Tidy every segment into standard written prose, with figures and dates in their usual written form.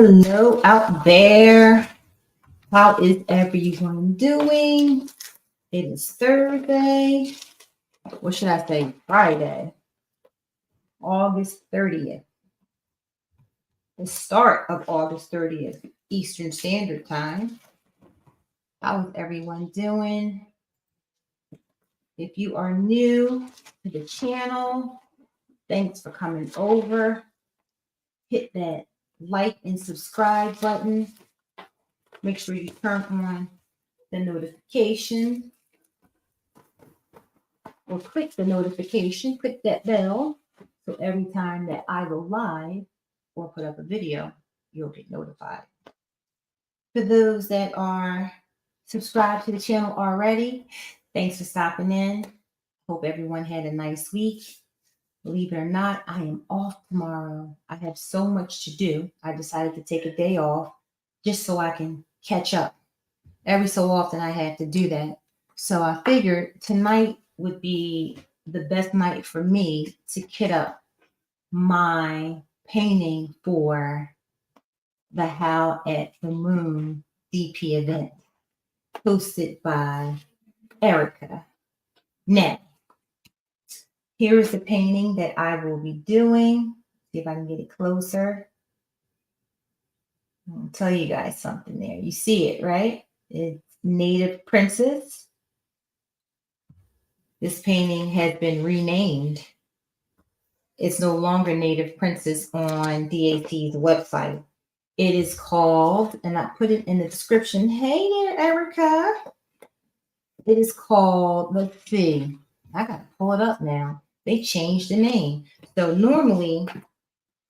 Hello out there. How is everyone doing? It is Thursday. What should I say? Friday, August 30th. The start of August 30th, Eastern Standard Time. How is everyone doing? If you are new to the channel, thanks for coming over. Hit that like and subscribe button. Make sure you turn on the notification or click the notification, click that bell. So every time that I go live or put up a video, you'll get notified. For those that are subscribed to the channel already, thanks for stopping in. Hope everyone had a nice week. Believe it or not, I am off tomorrow. I have so much to do. I decided to take a day off just so I can catch up. Every so often I have to do that. So I figured tonight would be the best night for me to kit up my painting for the Howl at the Moon DP event hosted by Erica. Now, here is the painting that I will be doing. See if I can get it closer. I'll tell you guys something there. You see it, right? It's Native Princess. This painting has been renamed. It's no longer Native Princess on DAT's website. It is called, and I put it in the description. Hey there, Erica. It is called, let's see. I got to pull it up now. They changed the name. So normally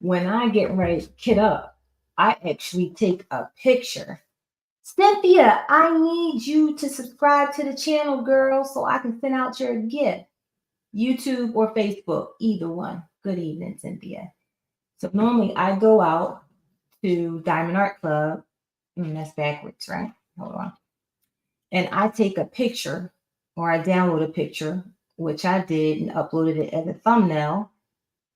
when I get ready to kit up, I actually take a picture. Cynthia, I need you to subscribe to the channel, girl, so I can send out your gift. YouTube or Facebook, either one. Good evening, Cynthia. So normally I go out to Diamond Art Club. That's backwards, right? Hold on. And I take a picture or I download a picture, which I did and uploaded it as a thumbnail.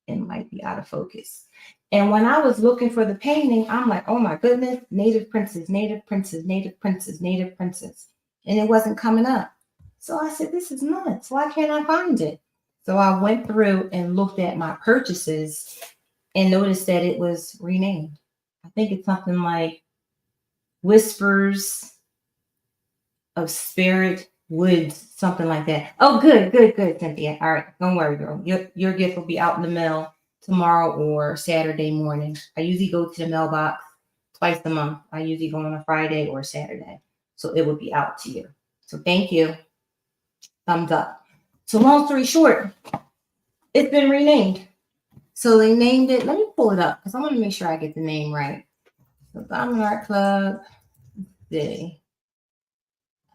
It might be out of focus. And when I was looking for the painting, I'm like, oh my goodness, Native Princess, Native Princess, Native Princess, Native Princess. And it wasn't coming up. So I said, this is nuts. Why can't I find it? So I went through and looked at my purchases and noticed that it was renamed. I think it's something like Whispers of Spirit Woods, something like that. Oh, good, Cynthia. All right, don't worry, girl. Your gift will be out in the mail tomorrow or Saturday morning. I usually go to the mailbox twice a month. I usually go on a Friday or a Saturday. So it will be out to you. So thank you. Thumbs up. So long story short, it's been renamed. So they named it. Let me pull it up because I want to make sure I get the name right. So Diamond Art Club.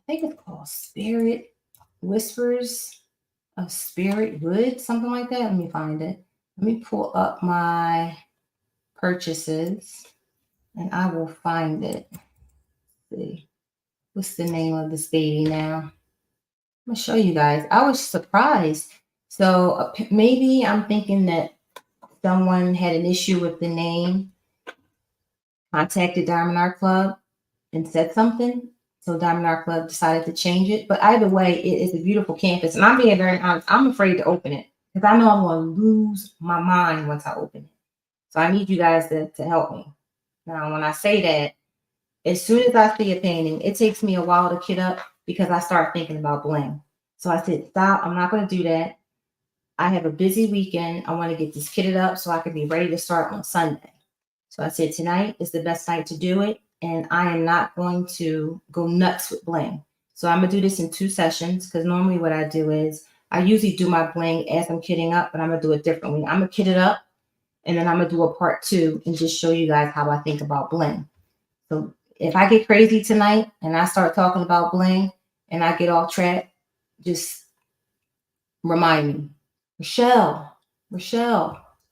I think it's called Spirit Whispers of Spirit Wood, something like that. Let me find it. Let me pull up my purchases and I will find it. Let's see. What's the name of this baby now? I'm going to show you guys. I was surprised. So maybe I'm thinking that someone had an issue with the name, contacted Diamond Art Club and said something. So Diamond Art Club decided to change it. But either way, it is a beautiful canvas. And I'm being very honest. I'm afraid to open it because I know I'm going to lose my mind once I open it. So I need you guys to help me. Now, when I say that, as soon as I see a painting, it takes me a while to kit up because I start thinking about Bling. So I said, stop. I'm not going to do that. I have a busy weekend. I want to get this kitted up so I can be ready to start on Sunday. So I said, tonight is the best night to do it. And I am not going to go nuts with Bling. So I'm going to do this in 2 sessions because normally what I do is I usually do my Bling as I'm kitting up, but I'm going to do it differently. I'm going to kit it up and then I'm going to do a part 2 and just show you guys how I think about Bling. So if I get crazy tonight and I start talking about Bling and I get off track, just remind me. Rochelle,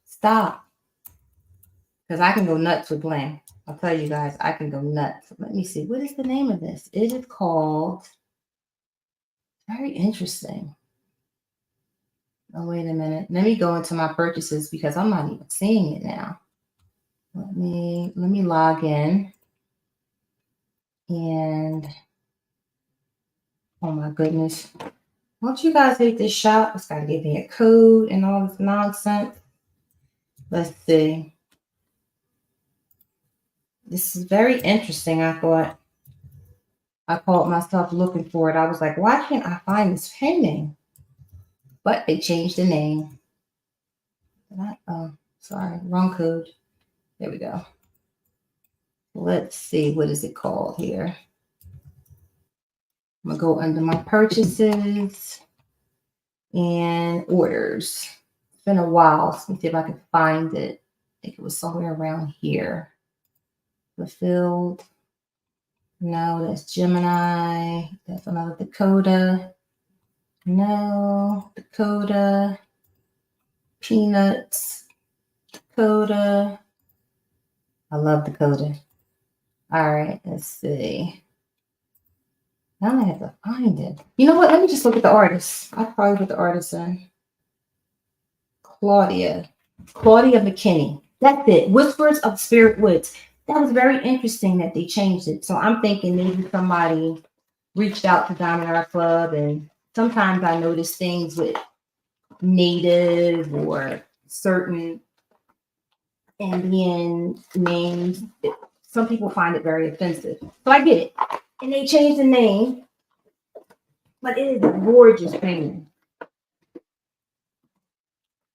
stop. Because I can go nuts with Bling. I'll tell you guys, I can go nuts. Let me see. What is the name of this? It is called, very interesting. Oh, wait a minute. Let me go into my purchases because I'm not even seeing it now. Let me log in. And oh my goodness. Don't you guys hate this shop? It's got to give me a code and all this nonsense. Let's see. This is very interesting. I thought I caught myself looking for it. I was like, why can't I find this painting? But they changed the name. Oh, sorry, wrong code. There we go. Let's see, what is it called here? I'm gonna go under my purchases and orders. It's been a while. So let me see if I can find it. I think it was somewhere around here. Fulfilled. No, that's Gemini. That's another Dakota. No, Dakota. Peanuts. Dakota. I love Dakota. All right, let's see. Now I have to find it. You know what? Let me just look at the artist. I'll probably put the artist in. Claudia McKinney. That's it. Whispers of Spirit Woods. That was very interesting that they changed it. So I'm thinking maybe somebody reached out to Diamond Art Club, and sometimes I notice things with native or certain Indian names. Some people find it very offensive. So I get it. And they changed the name, but it is a gorgeous painting.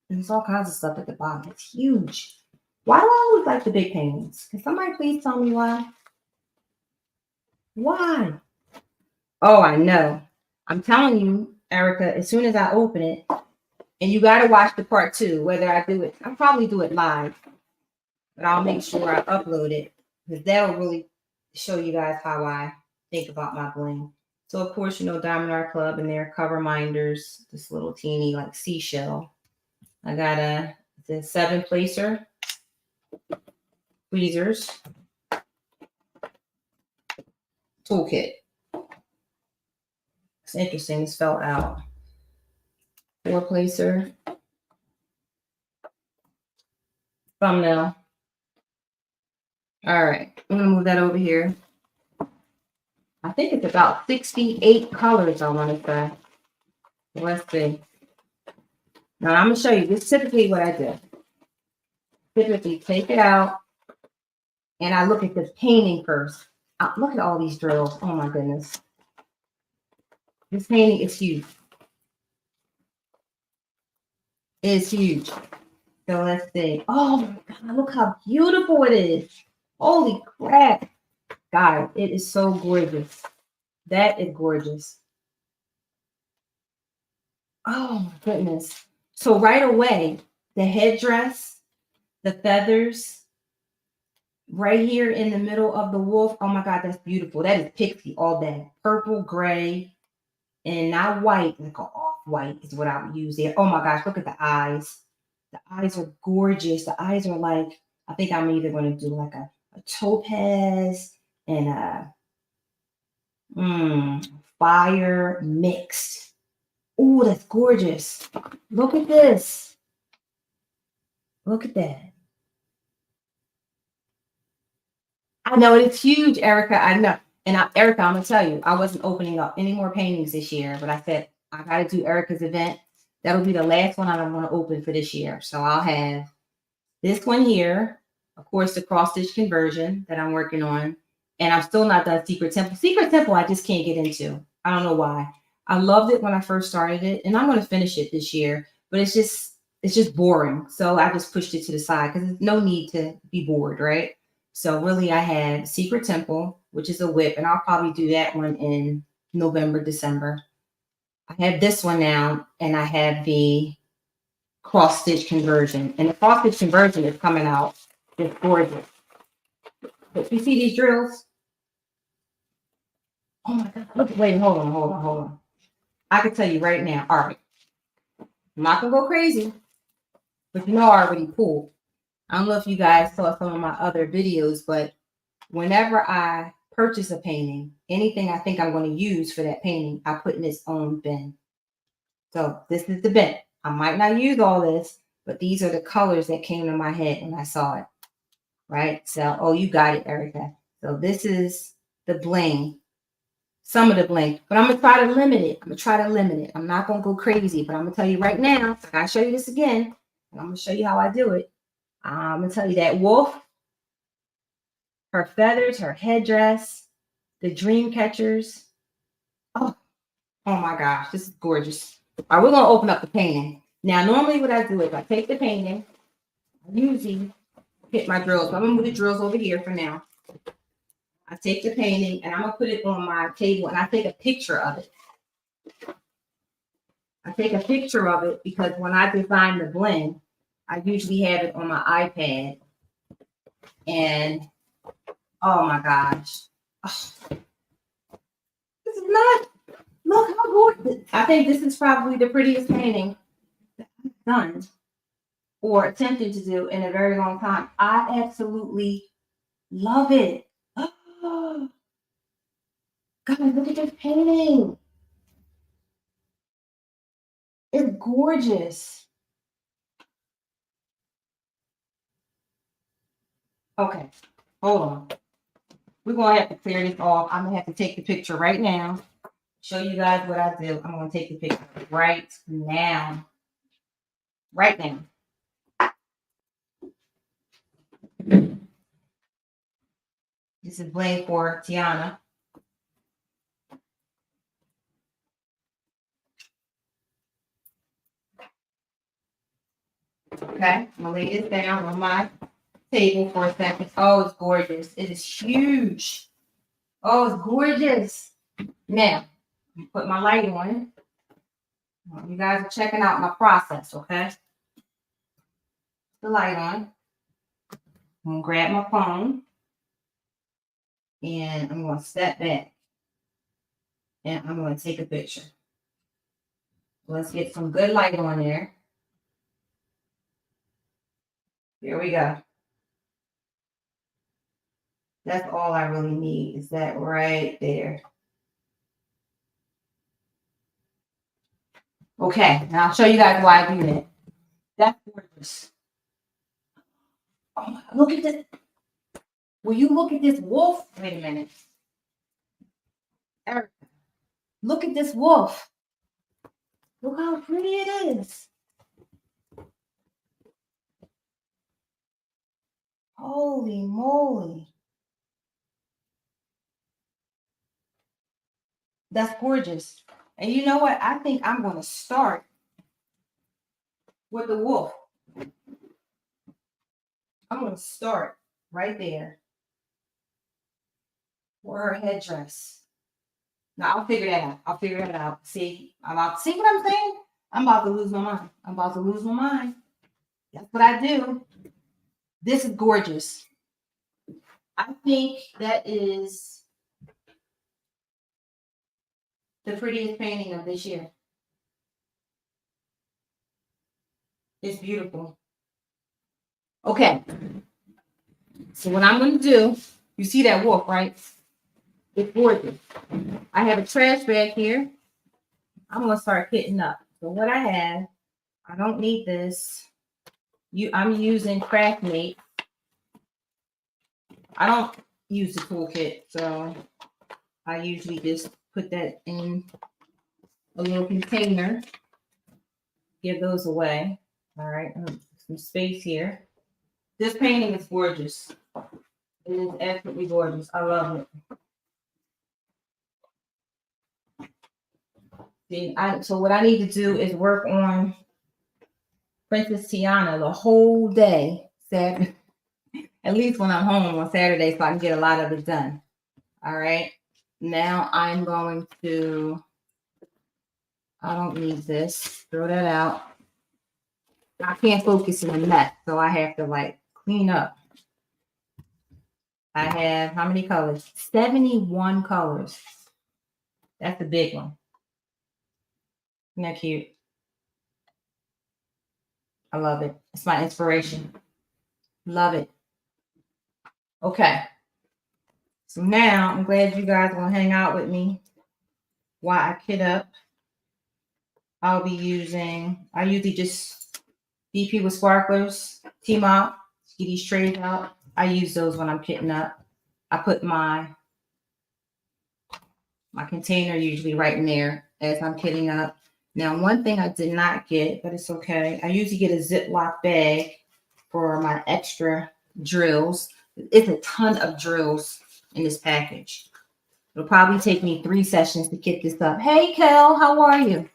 And there's all kinds of stuff at the bottom. It's huge. Why do I always like the big paintings? Can somebody please tell me why? Why? Oh, I know. I'm telling you, Erica, as soon as I open it, and you got to watch the part 2, whether I do it, I'll probably do it live, but I'll make sure I upload it because that'll really show you guys how I think about my bling. So, of course, you know, Diamond Art Club and their cover minders, this little teeny like seashell. I got the 7 placer tweezers toolkit. It's interesting. It's spelled out. 4 placer thumbnail. All right, I'm gonna move that over here. I think it's about 68 colors. I want to say. Let's see. Now I'm gonna show you. This is typically what I do. Typically, take it out, and I look at the painting first. Look at all these drills. Oh my goodness. This painting is huge. It is huge. So let's see. Oh my God, look how beautiful it is. Holy crap. Guys, it is so gorgeous. That is gorgeous. Oh my goodness. So right away, the headdress, the feathers, right here in the middle of the wolf. Oh my God, that's beautiful. That is pixie all day. Purple, gray, and not white, like an off-white is what I would use there. Oh my gosh, look at the eyes. The eyes are gorgeous. The eyes are like, I think I'm either going to do like a topaz and a fire mixed. Oh, that's gorgeous. Look at this. Look at that. I know it's huge, Erica. I know. And Erica, I'm going to tell you, I wasn't opening up any more paintings this year, but I said, I got to do Erica's event. That'll be the last one I'm going to open for this year. So I'll have this one here, of course, the cross stitch conversion that I'm working on. And I'm still not done Secret Temple. Secret Temple, I just can't get into. I don't know why. I loved it when I first started it, and I'm going to finish it this year, but it's just boring. So I just pushed it to the side because there's no need to be bored, right? So really, I had Secret Temple, which is a whip, and I'll probably do that one in November, December. I have this one now, and I have the cross stitch conversion, and the cross stitch conversion is coming out. It's gorgeous. But you see these drills? Oh my God! Look, wait, hold on. I can tell you right now. All right, I'm not gonna go crazy, but you know I already pulled. I don't know if you guys saw some of my other videos, but whenever I purchase a painting, anything I think I'm going to use for that painting, I put in its own bin. So this is the bin. I might not use all this, but these are the colors that came to my head when I saw it. right? So, oh, you got it, Erica. So this is the bling, some of the bling, but I'm gonna try to limit it. I'm gonna try to limit it. I'm not gonna go crazy, but I'm gonna tell you right now. I gotta show you this again, and I'm gonna show you how I do it. I'm gonna tell you that wolf, her feathers, her headdress, the dream catchers. Oh, oh my gosh, this is gorgeous. All right, we're gonna open up the painting. Now, normally what I do is I take the painting, I usually hit my drills. So I'm gonna move the drills over here for now. I take the painting and I'm gonna put it on my table and I take a picture of it. I take a picture of it because when I design the blend, I usually have it on my iPad. And oh my gosh. Oh, this is not, look how gorgeous. I think this is probably the prettiest painting that I've done or attempted to do in a very long time. I absolutely love it. Oh, guys, look at this painting. It's gorgeous. Okay, hold on. We're going to have to clear this off. I'm going to have to take the picture right now. Show you guys what I do. I'm going to take the picture right now. Right now. This is Bling for Tiana. Okay, I'm going to lay this down on my table for a second. Oh, it's gorgeous. It is huge. Oh, it's gorgeous. Now, put my light on. You guys are checking out my process, okay? The light on. I'm going to grab my phone. And I'm going to step back. And I'm going to take a picture. Let's get some good light on there. Here we go. That's all I really need is that right there. Okay, now I'll show you guys why I do that. That's gorgeous. Oh my, look at this. Will you look at this wolf? Wait a minute. Erica, look at this wolf. Look how pretty it is. Holy moly. That's gorgeous. And you know what? I think I'm going to start with the wolf. I'm going to start right there for her headdress. Now, I'll figure that out. I'll figure it out. See, see what I'm saying? I'm about to lose my mind. I'm about to lose my mind. That's what I do. This is gorgeous. I think that is the prettiest painting of this year. It's beautiful. Okay. So what I'm going to do, you see that wolf, right? It's gorgeous. I have a trash bag here. I'm going to start kitting up. So what I have, I don't need this. I'm using Craftmate. I don't use the toolkit, so I usually just put that in a little container. Give those away. All right, some space here. This painting is gorgeous. It is absolutely gorgeous. I love it. See, so what I need to do is work on Princess Tiana the whole day, Saturday, at least when I'm home on Saturday, so I can get a lot of it done. All right. Now I'm going to, I don't need this. Throw that out. I can't focus in a mess, so I have to like clean up. I have how many colors? 71 colors. That's a big one. Isn't that cute? I love it. It's my inspiration. Love it. Okay. So now I'm glad you guys are going to hang out with me while I kit up. I'll be using, I usually just DP with Sparklers, team out, get these trays out. I use those when I'm kitting up. I put my container usually right in there as I'm kitting up. Now, one thing I did not get, but it's okay. I usually get a Ziploc bag for my extra drills. It's a ton of drills in this package. It'll probably take me 3 sessions to get this up. Hey, Kel, how are you?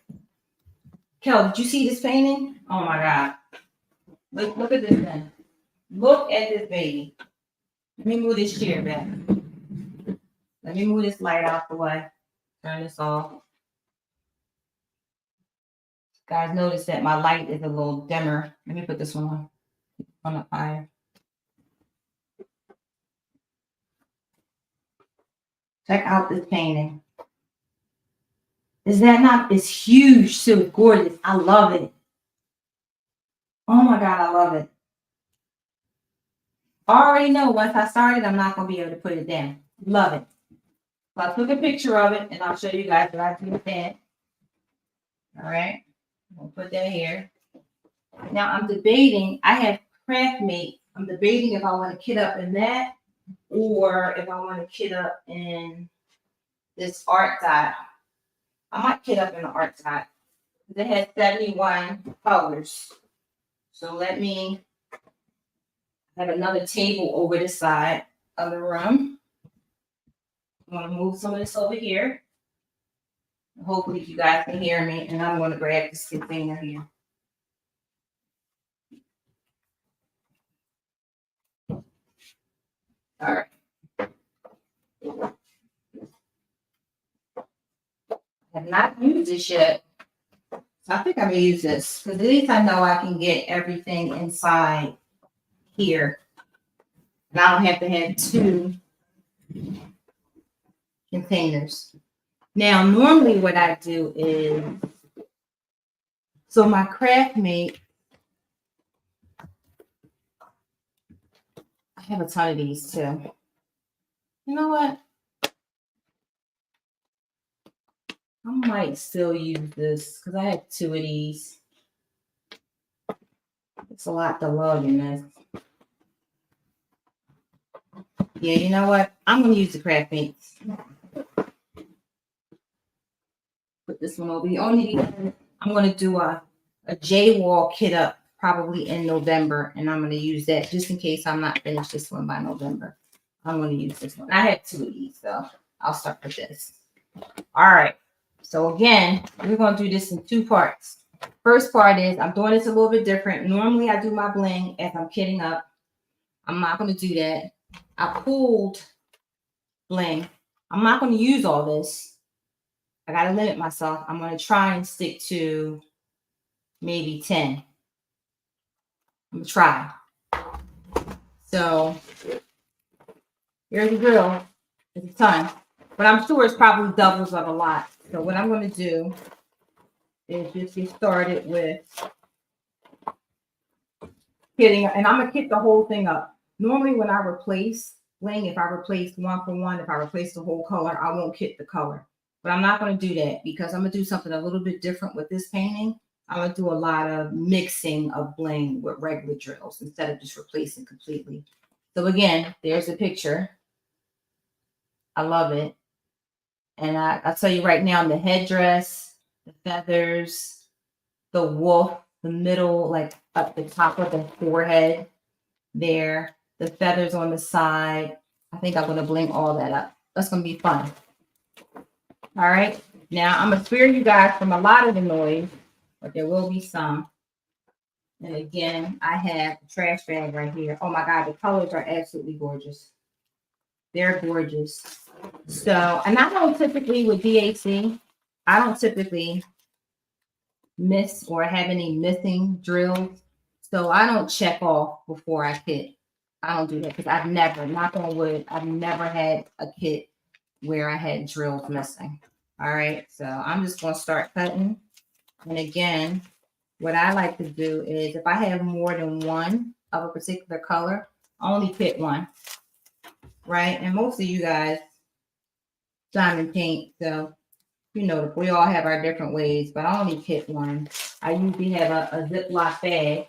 Kel, did you see this painting? Oh my God. Look at this thing. Look at this baby. Let me move this chair back. Let me move this light out the way. Turn this off. Guys, notice that my light is a little dimmer. Let me put this one on the fire. Check out this painting. Is that not? It's huge, so gorgeous. I love it. Oh my God, I love it. I already know once I started, I'm not going to be able to put it down. Love it. So I took a picture of it, and I'll show you guys what I do with that. All right. We'll put that here. Now I'm debating. I have Craftmate. I'm debating if I want to kit up in that or if I want to kit up in this art dot. I might kit up in the art dot. It has 71 colors. So let me have another table over the side of the room. I'm going to move some of this over here. Hopefully you guys can hear me. And I'm going to grab this container here. All right. I have not used this yet. So I think I'm going to use this because at least I know I can get everything inside here. And I don't have to have 2 containers. Now, normally what I do is, so my Craftmate, I have a ton of these too. You know what? I might still use this because I have 2 of these. It's a lot to lug in this. Yeah, you know what? I'm going to use the Craftmates. Put this one over here. Only I'm going to do a J-wall kit up probably in November, and I'm going to use that just in case I'm not finished this one by November. I'm going to use this one. I have 2 of these, so I'll start with this. All right. So again, we're going to do this in 2 parts. First part is I'm doing this a little bit different. Normally I do my bling as I'm kitting up. I'm not going to do that. I pulled bling. I'm not going to use all this. I got to limit myself. I'm going to try and stick to maybe 10. I'm going to try. So here's the drill. It's a ton. But I'm sure it's probably doubles of a lot. So what I'm going to do is just get started with kitting. And I'm going to kit the whole thing up. Normally when I replace bling, if I replace 1 for 1, if I replace the whole color, I won't kit the color. But I'm not going to do that because I'm going to do something a little bit different with this painting. I'm going to do a lot of mixing of bling with regular drills instead of just replacing completely. So again, there's a picture. I love it. And I'll tell you right now, the headdress, the feathers, the wolf, the middle, like up the top of the forehead there, the feathers on the side. I think I'm going to bling all that up. That's going to be fun. All right. Now, I'm going to spare you guys from a lot of the noise, but there will be some. And again, I have a trash bag right here. Oh my God, the colors are absolutely gorgeous. They're gorgeous. So, and I don't typically with DAC, I don't typically miss or have any missing drills. So I don't check off before I kit. I don't do that because I've never, knock on wood, I've never had a kit where I had drills missing. All right, so I'm just going to start cutting. And again, what I like to do is if I have more than one of a particular color, I only pick one, right? And most of you guys diamond paint, so you know we all have our different ways, but I only pick one. I usually have a Ziploc bag,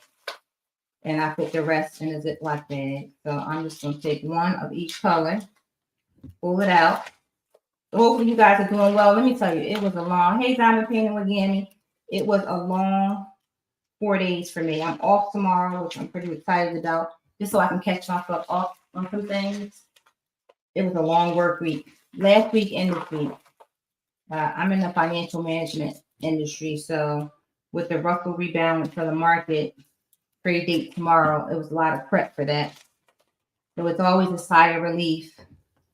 and I put the rest in a Ziploc bag. So I'm just going to take one of each color, pull it out. Hopefully you guys are doing well. Let me tell you, it was a long, hey, Diamond Painting with Yami. It was a long 4 days for me. I'm off tomorrow, which I'm pretty excited about, just so I can catch myself up on some things. It was a long work week. Last week and this week. I'm in the financial management industry, so with the Russell rebalance for the market, trade date tomorrow, it was a lot of prep for that. So it's always a sigh of relief,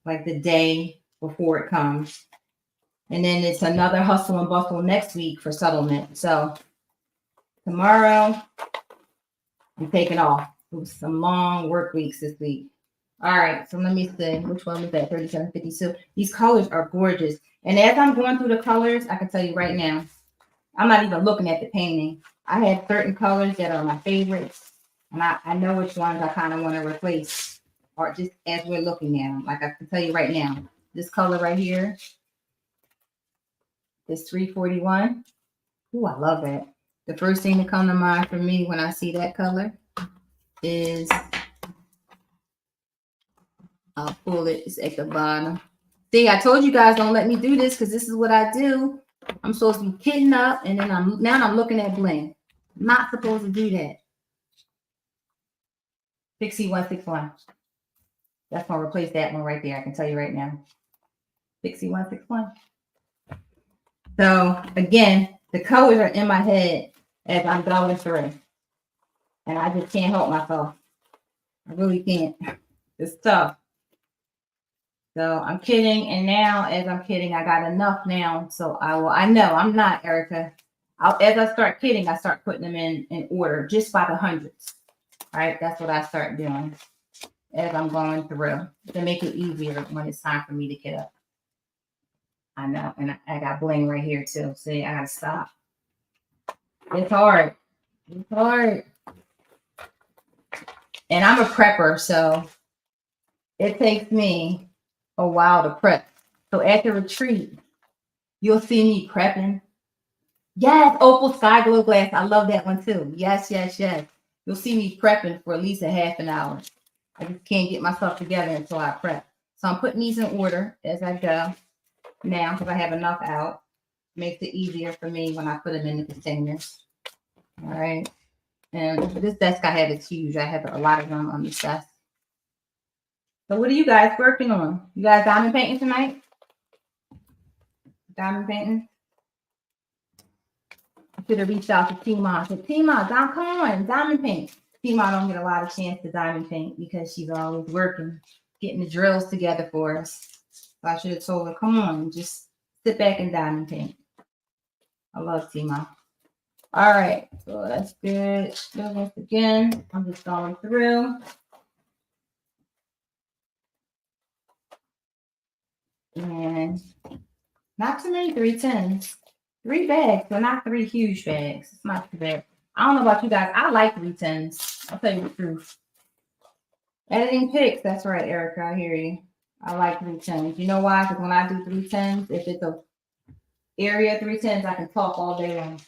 like the day before it comes. And then it's another hustle and bustle next week for settlement. So tomorrow, I'm taking off. It was some long work weeks this week. All right, so let me see. Which one was that? 3752. These colors are gorgeous. And as I'm going through the colors, I can tell you right now, I'm not even looking at the painting. I have certain colors that are my favorites. And I know which ones I kind of want to replace, or just as we're looking at them. Like I can tell you right now, this color right here, this 341. Ooh, I love that. The first thing to come to mind for me when I see that color is, I'll pull it. It's at the bottom. See, I told you guys don't let me do this because this is what I do. I'm supposed to be kidding up, and then I'm looking at Bling. I'm not supposed to do that. Pixie 161. That's gonna replace that one right there. I can tell you right now. Pixie 161. So again, the colors are in my head as I'm going through, and I just can't help myself. I really can't. It's tough. So I'm kidding, and now as I'm kidding, I got enough now. So I know I'm not, Erica. As I start kidding, I start putting them in order just by the hundreds. All right, that's what I start doing as I'm going through to make it easier when it's time for me to get up. I know, and I got Bling right here too. See, I gotta stop. It's hard. It's hard. And I'm a prepper, so it takes me a while to prep. So at the retreat, you'll see me prepping. Yes, opal sky glow glass. I love that one too. Yes, yes, yes. You'll see me prepping for at least a half an hour. I just can't get myself together until I prep. So I'm putting these in order as I go now because I have enough out. Makes it easier for me when I put them in the containers. All right. And this desk I have is huge. I have a lot of them on this desk. So what are you guys working on? You guys diamond painting tonight? Diamond painting? I should have reached out to Tima. I said, Tima, come on, diamond paint. Tima don't get a lot of chance to diamond paint because she's always working, getting the drills together for us. So I should have told her, come on, just sit back and diamond paint. I love Tima. All right, so that's good. Once again, I'm just going through. And not too many 310s. 3 bags, but not 3 huge bags. It's not too bad. I don't know about you guys. I like 310s. I'll tell you the truth. Editing pics. That's right, Erica. I hear you. I like 310s. You know why? Because when I do 310s, if it's a area 310s, I can talk all day long.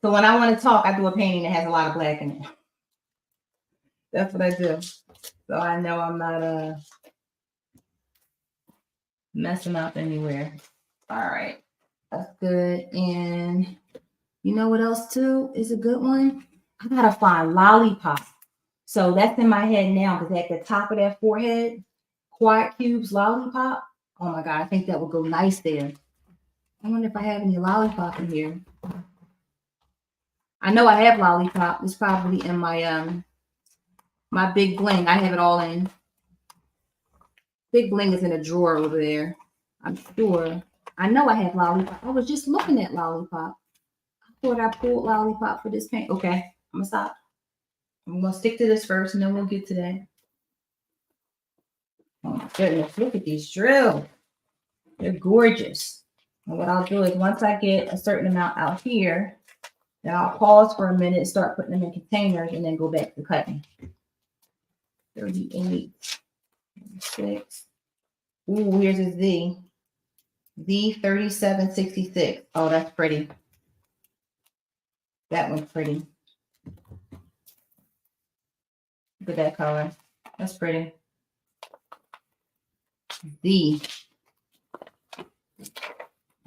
So when I want to talk, I do a painting that has a lot of black in it. That's what I do. So I know I'm not messing up anywhere. All right. That's good. And you know what else too is a good one? I gotta find Lollipop. So that's in my head now because at the top of that forehead, Quiet Cubes Lollipop. Oh my God, I think that would go nice there. I wonder if I have any Lollipop in here. I know I have Lollipop. It's probably in my my big Bling. I have it all in. Big Bling is in a drawer over there. I'm sure. I know I have Lollipop. I was just looking at Lollipop. I thought I pulled Lollipop for this paint. Okay, I'm gonna stop. I'm gonna stick to this first, and then we'll get to that. Oh my goodness! Look at these drills. They're gorgeous. And what I'll do is once I get a certain amount out here, then I'll pause for a minute, start putting them in containers, and then go back to cutting. 38, 36. Ooh, here's a Z. Z3766. Oh, that's pretty. That one's pretty. Look at that color. That's pretty. Z.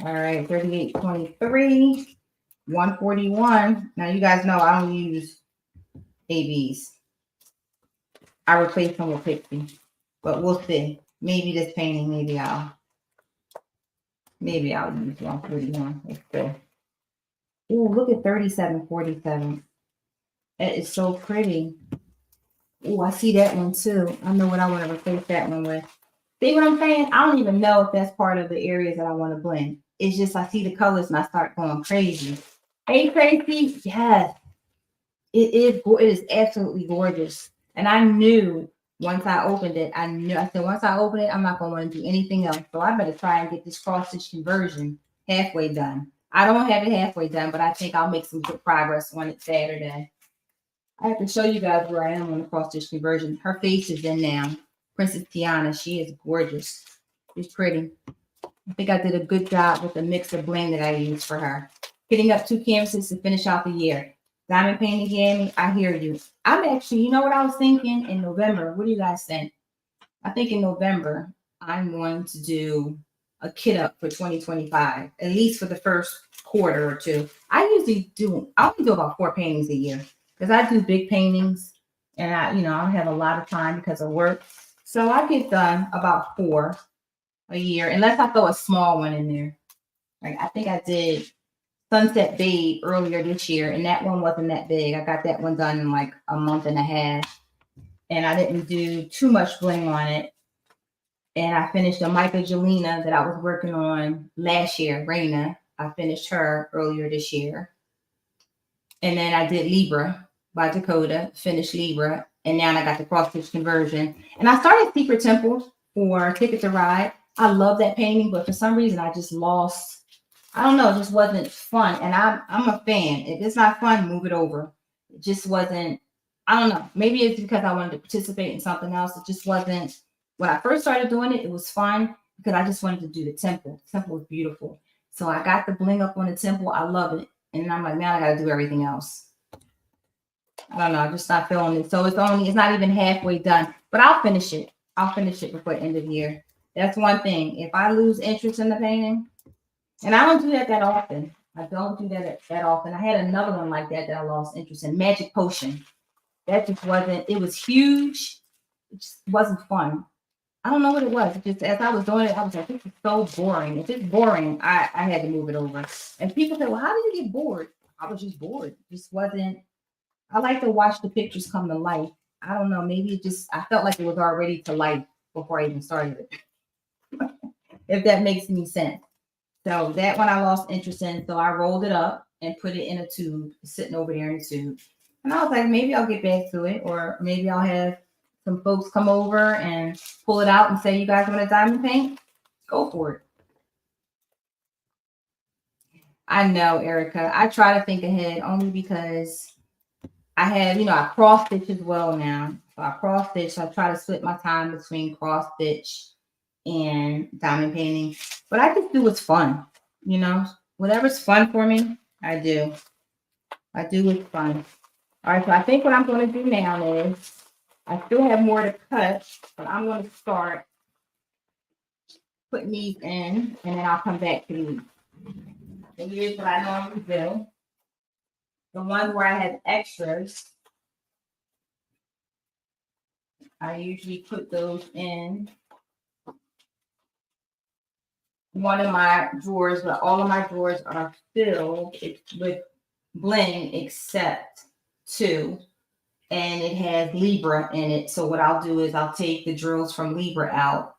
All right, 3823, 141. Now you guys know I don't use ABs. I replace them with Pixie. But we'll see. Maybe this painting, maybe I'll use 141. Let's see. Ooh, look at 3747. That is so pretty. Ooh, I see that one too. I know what I want to replace that one with. See what I'm saying? I don't even know if that's part of the areas that I want to blend. It's just I see the colors and I start going crazy. Hey, Tracy. Yes. It is absolutely gorgeous. And I knew once I opened it, I said, once I open it, I'm not going to want to do anything else. So I better try and get this cross stitch conversion halfway done. I don't have it halfway done, but I think I'll make some good progress on it Saturday. I have to show you guys where I am on the cross stitch conversion. Her face is in now. Princess Tiana, she is gorgeous. She's pretty. I think I did a good job with the mix of bling that I used for her. Hitting up 2 canvases to finish out the year. Diamond painting, Gammy, I hear you. I'm actually, you know what I was thinking in November? What do you guys think? I think in November, I'm going to do a kit up for 2025, at least for the first quarter or two. I only do about 4 paintings a year because I do big paintings and I don't have a lot of time because of work. So I get done about 4 a year, unless I throw a small one in there. Like I think I did Sunset Babe earlier this year, and that one wasn't that big. I got that one done in like a month and a half, and I didn't do too much bling on it. And I finished a Michaelgelina that I was working on last year, Raina. I finished her earlier this year. And then I did Libra by Dakota, finished Libra, and now I got the cross stitch conversion. And I started Secret Temple for Ticket to Ride. I love that painting, but for some reason I just lost. I don't know, it just wasn't fun. And I'm a fan. If it's not fun, move it over. It just wasn't, I don't know. Maybe it's because I wanted to participate in something else. It just wasn't, when I first started doing it, it was fun because I just wanted to do the temple. The temple was beautiful. So I got the bling up on the temple. I love it. And I'm like, now I got to do everything else. I don't know. I'm just not feeling it. So it's not even halfway done, but I'll finish it. I'll finish it before the end of the year. That's one thing. If I lose interest in the painting, and I don't do that often. I don't do that often. I had another one like that I lost interest in, Magic Potion. That just wasn't, it was huge. It just wasn't fun. I don't know what it was. It just, as I was doing it, I was like, this is so boring. If it's boring, I had to move it over. And people say, well, how did you get bored? I was just bored. It just wasn't, I like to watch the pictures come to life. I don't know. Maybe it just, I felt like it was already to life before I even started it. If that makes any sense. So that one I lost interest in. So I rolled it up and put it in a tube, sitting over there in a tube. And I was like, maybe I'll get back to it, or maybe I'll have some folks come over and pull it out and say, you guys want a diamond paint? Go for it. I know, Erica. I try to think ahead only because I have, I cross stitch as well now. So I cross stitch. So I try to split my time between cross stitch and diamond painting, but I just do what's fun, whatever's fun for me, I do what's fun. All right, so I think what I'm going to do now is I still have more to cut, but I'm going to start putting these in, and then I'll come back to these. And here's what I normally do. The ones where I have extras, I usually put those in one of my drawers, but all of my drawers are filled with bling except 2, and it has Libra in it. So what I'll do is I'll take the drills from Libra out,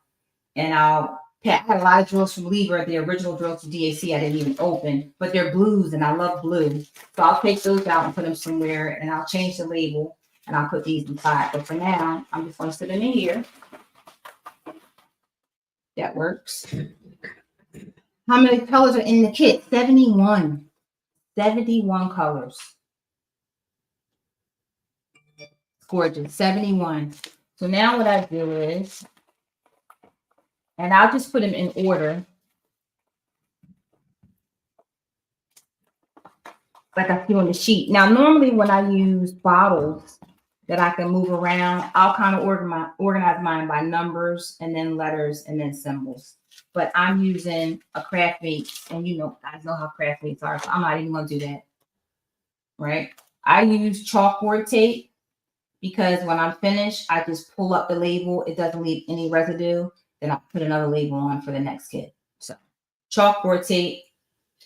and I had a lot of drills from Libra, the original drills to DAC I didn't even open, but they're blues and I love blue. So I'll take those out and put them somewhere, and I'll change the label and I'll put these inside. But for now, I'm just going to sit in here. That works. How many colors are in the kit? 71. 71 colors. Gorgeous. 71. So now what I do is, and I'll just put them in order, like I see on the sheet. Now, normally when I use bottles, that I can move around. I'll kind of organize mine by numbers and then letters and then symbols. But I'm using a Craftmates, and you know, guys know how Craftmates are, so I'm not even gonna do that. Right? I use chalkboard tape because when I'm finished, I just pull up the label. It doesn't leave any residue. Then I put another label on for the next kit. So chalkboard tape,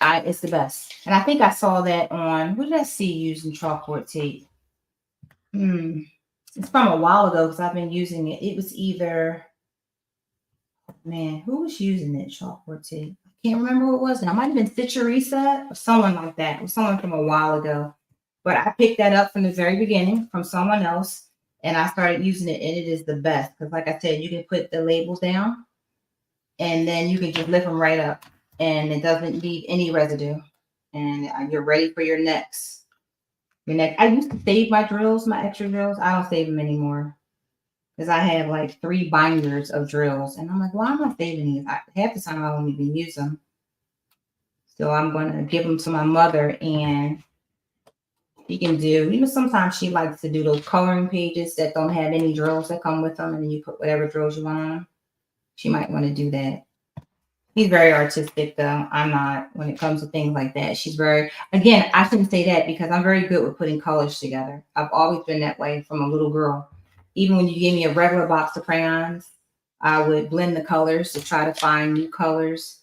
it's the best. And I think I saw that on, who did I see using chalkboard tape? It's from a while ago because I've been using it. It was either, man, who was using it, chalkboard tape? I can't remember who it was. Now, it might have been Stitcherisa or someone like that. It was someone from a while ago. But I picked that up from the very beginning from someone else, and I started using it, and it is the best. Because like I said, you can put the labels down, and then you can just lift them right up, and it doesn't leave any residue. And you're ready for your next. I used to save my drills, my extra drills. I don't save them anymore because I have like 3 binders of drills, and I'm like, why am I saving these? Half the time I won't even use them. So I'm going to give them to my mother, and she can do, you know, sometimes she likes to do those coloring pages that don't have any drills that come with them, and then you put whatever drills you want on them. She might want to do that. He's very artistic, though. I'm not when it comes to things like that. She's very, again, I shouldn't say that because I'm very good with putting colors together. I've always been that way from a little girl. Even when you gave me a regular box of crayons, I would blend the colors to try to find new colors.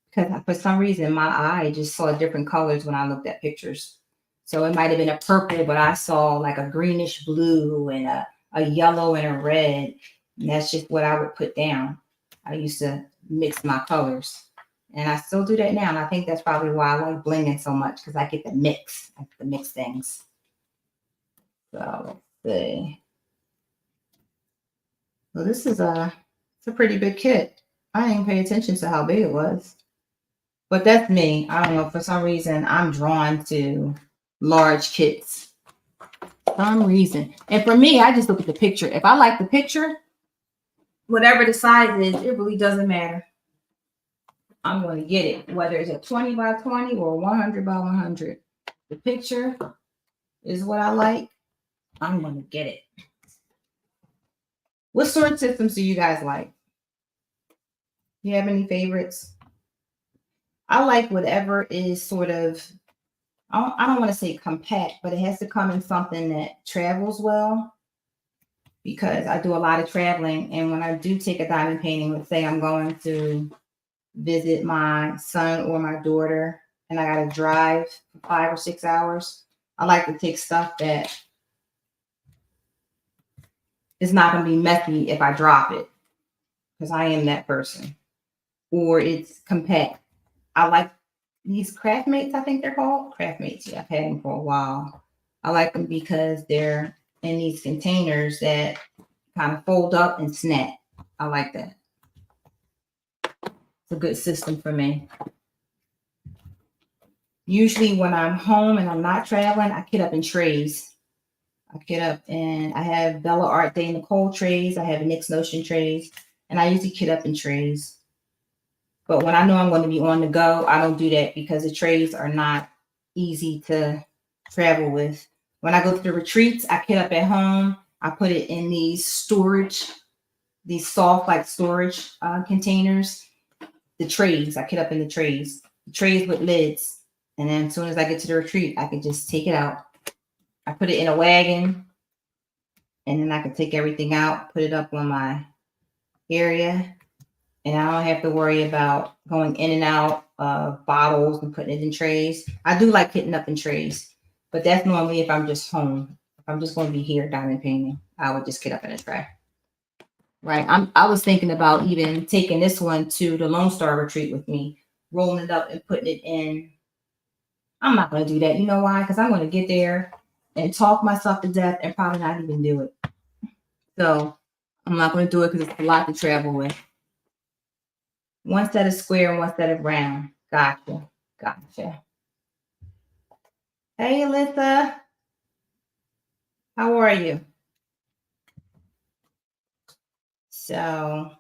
Because for some reason, my eye just saw different colors when I looked at pictures. So it might have been a purple, but I saw like a greenish blue and a yellow and a red. And that's just what I would put down. I used to mix my colors. And I still do that now. And I think that's probably why I like blinging so much, because I get the mix. I get to mix things. So let's see. Well, this is it's a pretty big kit. I didn't pay attention to how big it was. But that's me. I don't know. For some reason, I'm drawn to large kits. For some reason. And for me, I just look at the picture. If I like the picture, whatever the size is, it really doesn't matter. I'm going to get it, whether it's a 20 by 20 or 100 by 100. The picture is what I like. I'm going to get it. What sort of systems do you guys like? You have any favorites? I like whatever is sort of, I don't want to say compact, but it has to come in something that travels well, because I do a lot of traveling. And when I do take a diamond painting, let's say I'm going to visit my son or my daughter and I got to drive for 5 or 6 hours, I like to take stuff that is not going to be messy if I drop it, because I am that person. Or it's compact. I like these Craftmates, I think they're called. Craftmates, yeah, I've had them for a while. I like them because they're in these containers that kind of fold up and snap. I like that. It's a good system for me. Usually when I'm home and I'm not traveling, I kit up in trays. I kit up and I have Bella Art Day Nicole trays. I have Nick's Notion trays. And I usually kit up in trays. But when I know I'm going to be on the go, I don't do that because the trays are not easy to travel with. When I go to the retreats, I kit up at home. I put it in these soft like storage containers. The trays, I kit up in the trays with lids. And then as soon as I get to the retreat, I can just take it out. I put it in a wagon, and then I can take everything out, put it up on my area. And I don't have to worry about going in and out of bottles and putting it in trays. I do like kitting up in trays, but that's normally if I'm just home. If I'm just going to be here diamond painting, I would just kit up in a tray. Right. I was thinking about even taking this one to the Lone Star retreat with me, rolling it up and putting it in. I'm not going to do that. You know why? Because I'm going to get there and talk myself to death and probably not even do it. So I'm not going to do it because it's a lot to travel with. One set of square and one set of round. Gotcha. Hey, Alyssa. How are you? So,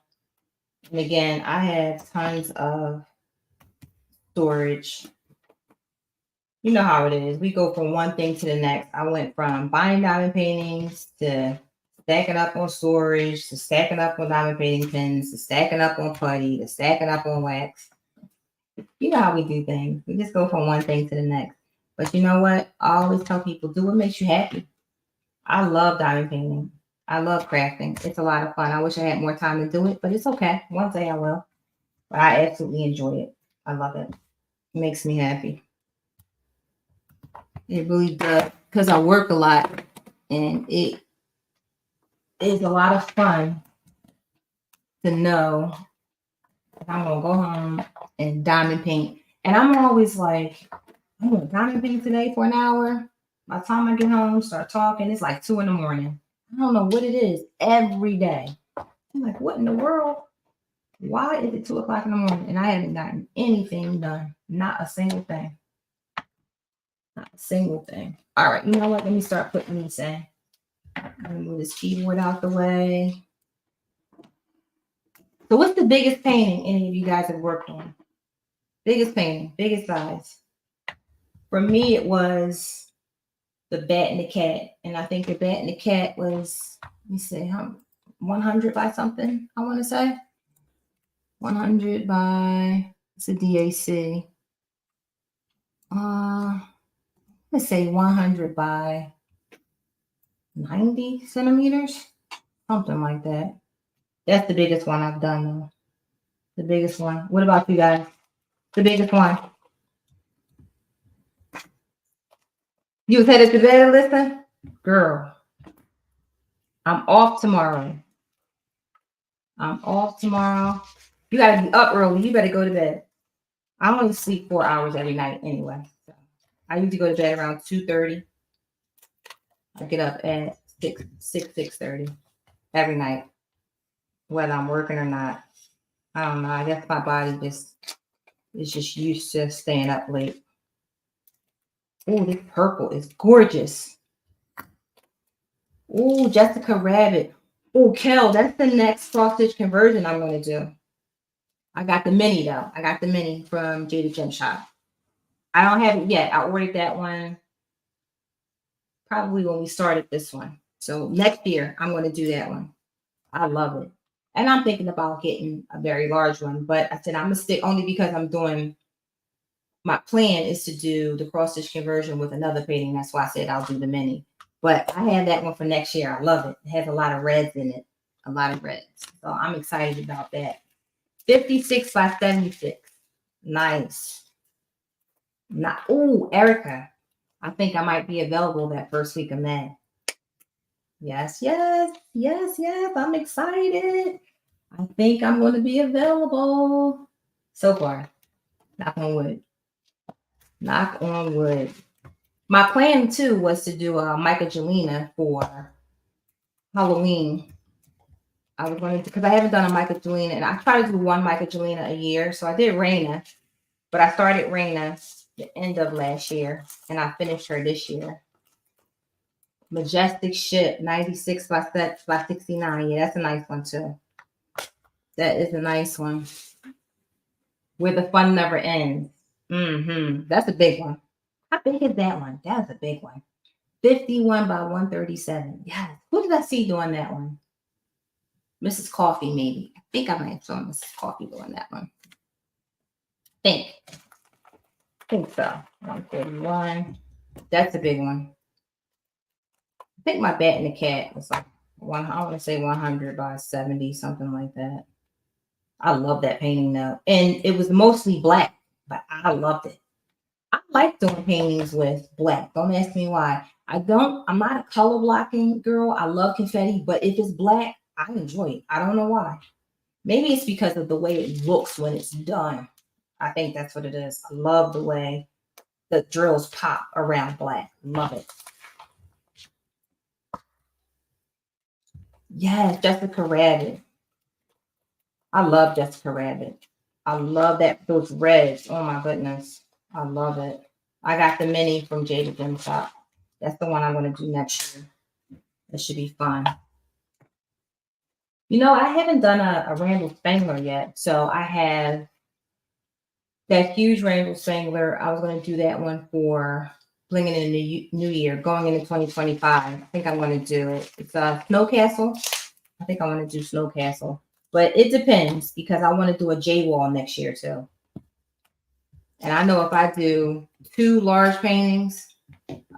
and again, I have tons of storage. You know how it is. We go from one thing to the next. I went from buying diamond paintings to stacking up on storage to stacking up on diamond painting pins to stacking up on putty to stacking up on wax. You know how we do things. We just go from one thing to the next. But you know what? I always tell people, do what makes you happy. I love diamond painting. I love crafting. It's a lot of fun. I wish I had more time to do it, but it's okay. One day I will. But I absolutely enjoy it. I love it. It makes me happy. It really does. Because I work a lot and it is a lot of fun to know I'm going to go home and diamond paint. And I'm always like, I'm going to diamond paint today for an hour. By the time I get home, start talking, it's like 2 a.m. I don't know what it is every day. I'm like, what in the world? Why is it 2 o'clock in the morning and I haven't gotten anything done? Not a single thing. Not a single thing. All right, you know what? Let me start putting these in. Let me move this keyboard out the way. So what's the biggest painting any of you guys have worked on? Biggest painting, biggest size. For me, it was the bat and the cat. And I think the bat and the cat was, let me see, 100 by something, I want to say. 100 by, it's a DAC. Let's say 100 by 90 centimeters, something like that. That's the biggest one I've done, though. The biggest one. What about you guys? The biggest one. You was headed to bed, Alyssa? Girl, I'm off tomorrow. I'm off tomorrow. You got to be up early. You better go to bed. I only sleep 4 hours every night anyway. So I usually go to bed around 2:30. I get up at 6:30 every night, whether I'm working or not. I don't know. I guess my body is just used to staying up late. Oh, this purple is gorgeous. Oh, Jessica Rabbit. Oh, Kel, that's the next cross stitch conversion I'm going to do. I got the mini, though. I got the mini from Jada Gem Shop. I don't have it yet. I ordered that one probably when we started this one. So next year, I'm going to do that one. I love it. And I'm thinking about getting a very large one. But I said I'm going to stick only because I'm doing, my plan is to do the cross stitch conversion with another painting. That's why I said I'll do the mini. But I have that one for next year. I love it. It has a lot of reds in it. A lot of reds. So I'm excited about that. 56 by 76. Nice. Not, oh, Erica. I think I might be available that first week of May. Yes, yes, yes, yes. I'm excited. I think I'm going to be available. So far. Knock on wood. Knock on wood. My plan, too, was to do a Michaelgelina for Halloween. I was going to, because I haven't done a Michaelgelina, and I try to do one Michaelgelina a year. So I did Raina, but I started Raina the end of last year, and I finished her this year. Majestic Ship, 96 by 69. Yeah, that's a nice one, too. That is a nice one. Where the fun never ends. That's a big one. How big is that one? That's a big one. 51 by 137. Yes. Who did I see doing that one? Mrs. Coffee, maybe. I think I might have saw Mrs. Coffee doing that one. I think so. 141. That's a big one. I think my bat and the cat was like one. I want to say 100 by 70, something like that. I love that painting though, and it was mostly black, but I loved it. I like doing paintings with black. Don't ask me why. I'm not a color blocking girl. I love confetti, but if it's black, I enjoy it. I don't know why. Maybe it's because of the way it looks when it's done. I think that's what it is. I love the way the drills pop around black. Love it. Yes, Jessica Rabbit. I love Jessica Rabbit. I love those reds. Oh my goodness. I love it. I got the mini from Jada Gem Shop. That's the one I'm going to do next year. That should be fun. You know, I haven't done a Randall Spangler yet. So I have That huge rainbow spangler, I was going to do that one for blinging in the new year, going into 2025. I think I'm going to do it. It's a snow castle. I think I want to do snow castle. But it depends because I want to do a J wall next year too. And I know if I do 2 large paintings,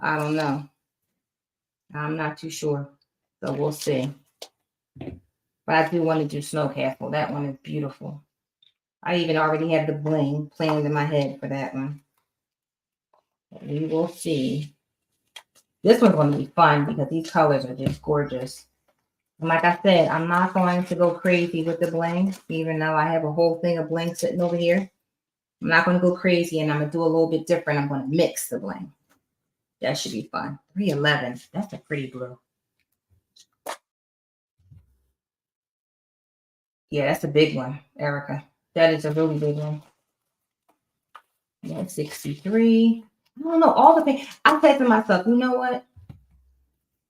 I don't know. I'm not too sure. So we'll see. But I do want to do snow castle. That one is beautiful. I even already have the bling planned in my head for that one. We will see. This one's going to be fun because these colors are just gorgeous. And like I said, I'm not going to go crazy with the bling, even though I have a whole thing of bling sitting over here. I'm not going to go crazy, and I'm going to do a little bit different. I'm going to mix the bling. That should be fun. 311. That's a pretty blue. Yeah, that's a big one, Erica. That is a really big one. 163. I don't know. All the things. I said to myself, you know what?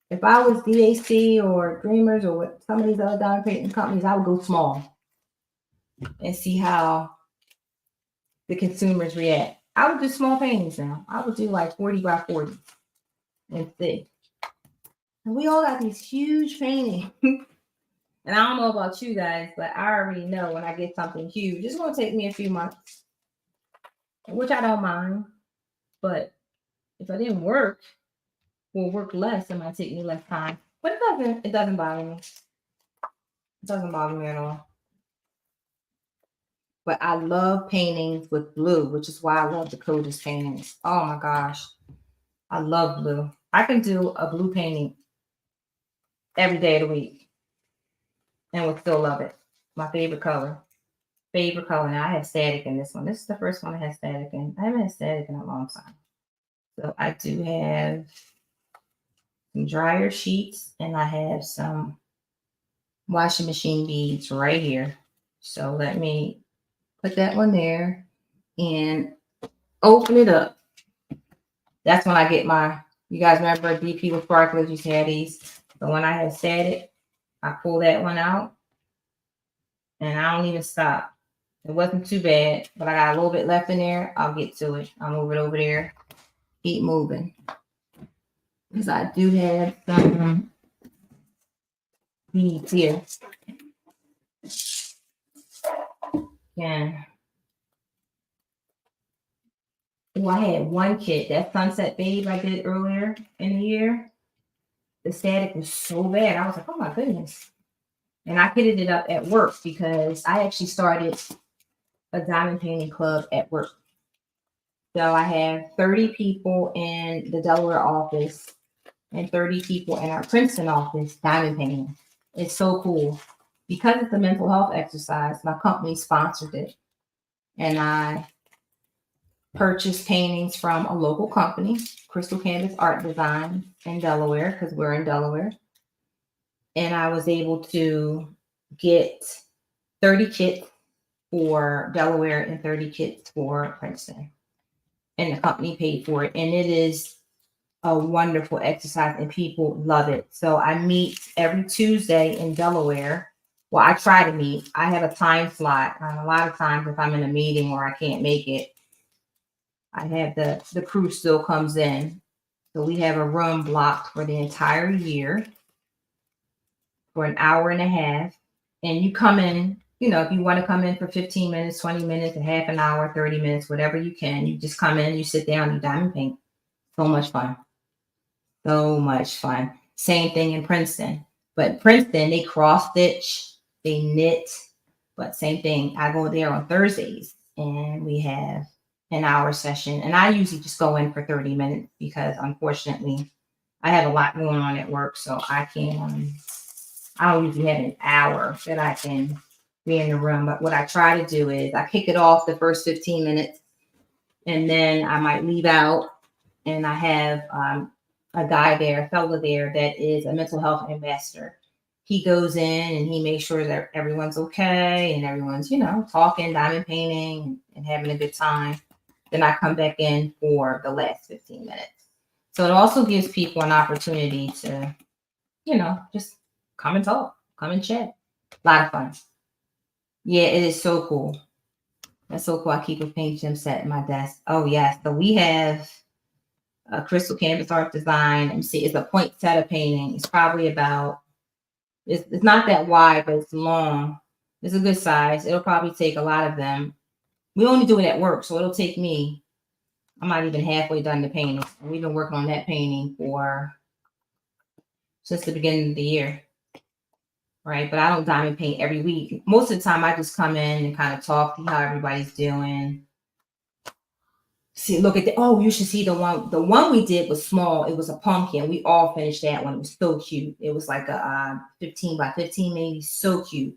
If I was DAC or Dreamers or what some of these other diamond painting companies, I would go small and see how the consumers react. I would do small paintings now. I would do like 40 by 40 and see. And we all got these huge paintings. And I don't know about you guys, but I already know when I get something huge, it's going to take me a few months, which I don't mind. But if I didn't work, or work less, it might take me less time. But it doesn't bother me. It doesn't bother me at all. But I love paintings with blue, which is why I love the Dakotah's paintings. Oh my gosh. I love blue. I can do a blue painting every day of the week and would still love it. My favorite color. Favorite color. Now I have static in this one. This is the first one I have static in. I haven't had static in a long time. So I do have some dryer sheets and I have some washing machine beads right here. So let me put that one there and open it up. That's when I get my, you guys remember DPwithSparklers used to have these. So when I had static, I pull that one out and I don't even stop. It wasn't too bad, but I got a little bit left in there. I'll get to it. I'll move it over there. Keep moving. Because I do have some beads here. Yeah. Oh, I had one kit, that Sunset Babe I did earlier in the year. The static was so bad. I was like, oh my goodness. And I kitted it up at work because I actually started a diamond painting club at work. So I have 30 people in the Delaware office and 30 people in our Princeton office diamond painting. It's so cool. Because it's a mental health exercise, my company sponsored it. And I purchased paintings from a local company, Crystal Canvas Art Design in Delaware, because we're in Delaware. And I was able to get 30 kits for Delaware and 30 kits for Princeton. And the company paid for it. And it is a wonderful exercise and people love it. So I meet every Tuesday in Delaware. Well, I try to meet. I have a time slot. A lot of times if I'm in a meeting or I can't make it, I have the crew still comes in. So we have a room blocked for the entire year for an hour and a half. And you come in, you know, if you want to come in for 15 minutes, 20 minutes, a half an hour, 30 minutes, whatever you can, you just come in, you sit down, you diamond paint. So much fun. So much fun. Same thing in Princeton. But Princeton, they cross stitch, they knit, but same thing. I go there on Thursdays and we have an hour session. And I usually just go in for 30 minutes because unfortunately I have a lot going on at work. So I can, I don't usually have an hour that I can be in the room. But what I try to do is I kick it off the first 15 minutes and then I might leave out and I have a guy there, a fellow there that is a mental health ambassador. He goes in and he makes sure that everyone's okay and everyone's, you know, talking, diamond painting and having a good time. Then I come back in for the last 15 minutes. So it also gives people an opportunity to, you know, just come and talk, come and chat. A lot of fun. Yeah, it is so cool. That's so cool. I keep a paint gem set in my desk. Oh yes. So we have a crystal canvas art design. Let me see. It's a poinsettia painting. It's probably about. It's not that wide, but it's long. It's a good size. It'll probably take a lot of them. We only do it at work, so it'll take me. I'm not even halfway done the painting. We've been working on that painting since the beginning of the year, right? But I don't diamond paint every week. Most of the time, I just come in and kind of talk, see how everybody's doing. See, look at the. Oh, you should see the one. The one we did was small. It was a pumpkin. We all finished that one. It was so cute. It was like a 15 by 15, maybe. So cute.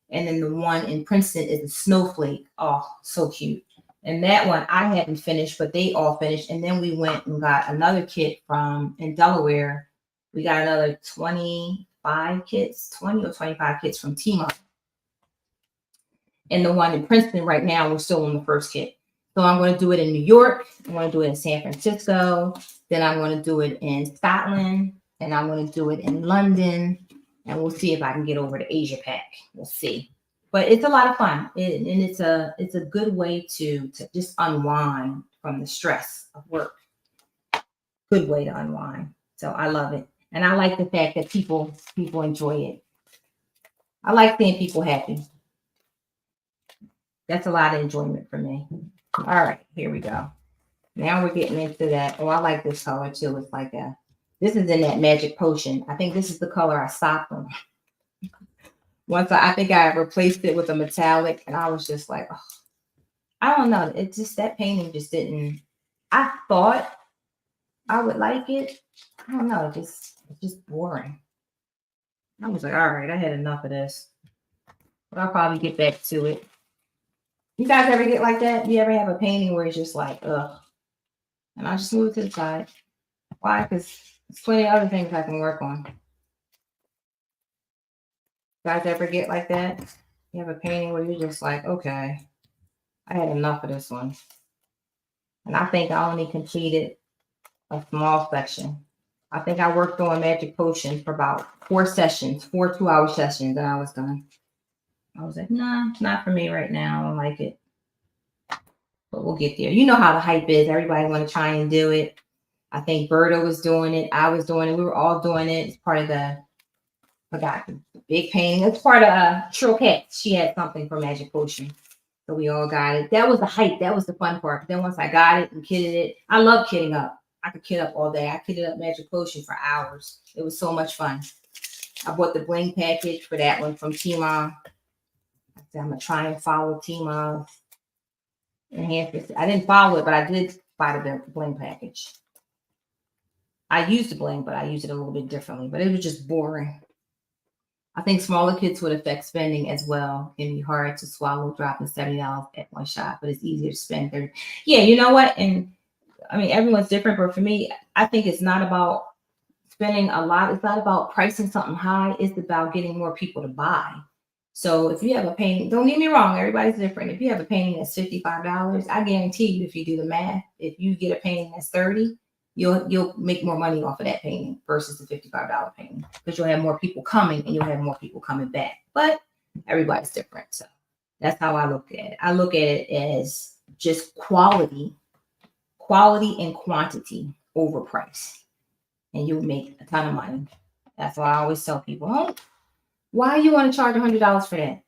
And then the one in Princeton is a snowflake. Oh, so cute. And that one I hadn't finished, but they all finished. And then we went and got another kit from in Delaware. We got another 25 kits, 20 or 25 kits from Tmall. And the one in Princeton right now, we're still on the first kit. So I'm going to do it in New York. I'm going to do it in San Francisco. Then I'm going to do it in Scotland. And I'm going to do it in London. And we'll see if I can get over to Asia Pac. We'll see. But it's a lot of fun. And it's a good way to just unwind from the stress of work. Good way to unwind. So I love it. And I like the fact that people enjoy it. I like seeing people happy. That's a lot of enjoyment for me. All right, here we go. Now we're getting into that. Oh, I like this color too. It's like this is in that magic potion. I think this is the color I stopped on. Once I think I replaced it with a metallic, and I was just like, oh, I don't know. It just, that painting just didn't. I thought I would like it. I don't know. It's just boring. I was like, all right, I had enough of this. But I'll probably get back to it. You guys ever get like that? You ever have a painting where it's just like, ugh, and I just move it to the side? Why? Because there's plenty of other things I can work on. You guys ever get like that? You have a painting where you're just like, okay, I had enough of this one. And I think I only completed a small section. I think I worked on Magic Potion for about 4 sessions, 4 2-hour sessions, and I was done. I was like, nah, not for me right now. I don't like it. But we'll get there. You know how the hype is. Everybody want to try and do it. I think Berta was doing it. I was doing it. We were all doing it. It's part of the big painting. It's part of Trill Cat. She had something for Magic Potion. So we all got it. That was the hype. That was the fun part. But then once I got it and kitted it, I love kitting up. I could kit up all day. I kitted up Magic Potion for hours. It was so much fun. I bought the Bling package for that one from Tmall. I'm going to try and follow Tmall. I didn't follow it, but I did buy the Bling package. I used the Bling, but I used it a little bit differently. But it was just boring. I think smaller kids would affect spending as well. It can be hard to swallow dropping $70 at one shot, but it's easier to spend 30. Yeah, you know what? And I mean, everyone's different, but for me, I think it's not about spending a lot. It's not about pricing something high. It's about getting more people to buy. So if you have a painting, don't get me wrong, everybody's different. If you have a painting that's $55, I guarantee you, if you do the math, if you get a painting that's $30, you'll make more money off of that painting versus the $55 painting, because you'll have more people coming and you'll have more people coming back. But everybody's different. So that's how I look at it. I look at it as just quality and quantity over price, and you'll make a ton of money. That's why I always tell people, oh, why you want to charge $100 for that?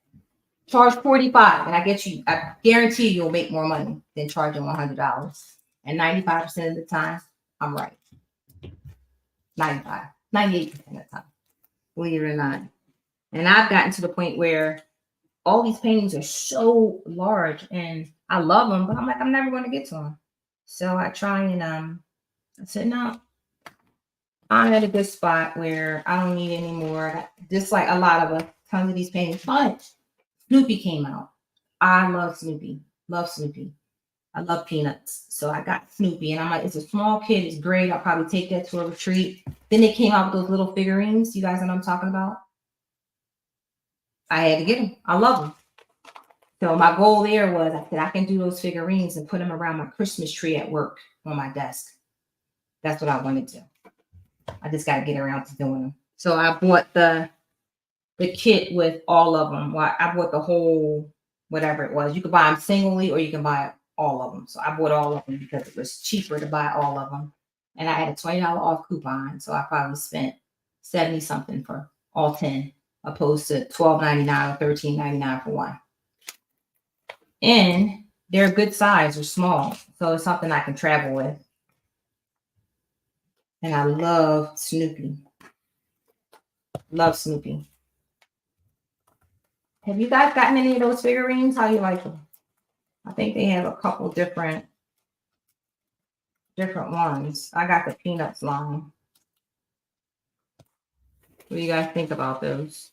Charge $45, and I guarantee you'll make more money than charging $100. And 95% of the time, I'm right. 98% of the time, believe it or not. And I've gotten to the point where all these paintings are so large, and I love them, but I'm like, I'm never going to get to them. So I try and I said, no, I'm at a good spot where I don't need any more. Just like a lot of tons of these paintings. But Snoopy came out. I love Snoopy. Love Snoopy. I love Peanuts. So I got Snoopy, and I'm like, it's a small kid. It's great. I'll probably take that to a retreat. Then they came out with those little figurines. You guys know what I'm talking about? I had to get them. I love them. So my goal there was, I said, I can do those figurines and put them around my Christmas tree at work on my desk. That's what I wanted to. I just got to get around to doing them. So I bought the kit with all of them. Well, I bought the whole whatever it was. You could buy them singly or you can buy all of them. So I bought all of them because it was cheaper to buy all of them. And I had a $20 off coupon. So I probably spent 70 something for all 10, opposed to $12.99 or $13.99 for one. And they're good size or small. So it's something I can travel with. And I love Snoopy. Love Snoopy. Have you guys gotten any of those figurines? How you like them? I think they have a couple different ones. I got the Peanuts line. What do you guys think about those?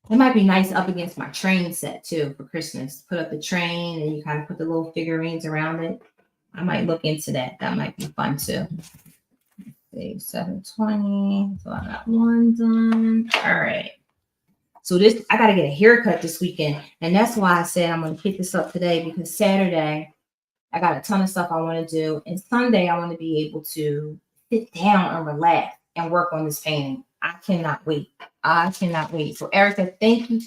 It might be nice up against my train set too for Christmas. Put up the train and you kind of put the little figurines around it. I might look into that. That might be fun too. See, 720. So I got one done. All right. So this, I got to get a haircut this weekend. And that's why I said I'm going to pick this up today, because Saturday, I got a ton of stuff I want to do. And Sunday, I want to be able to sit down and relax and work on this painting. I cannot wait. I cannot wait. So Erica, thank you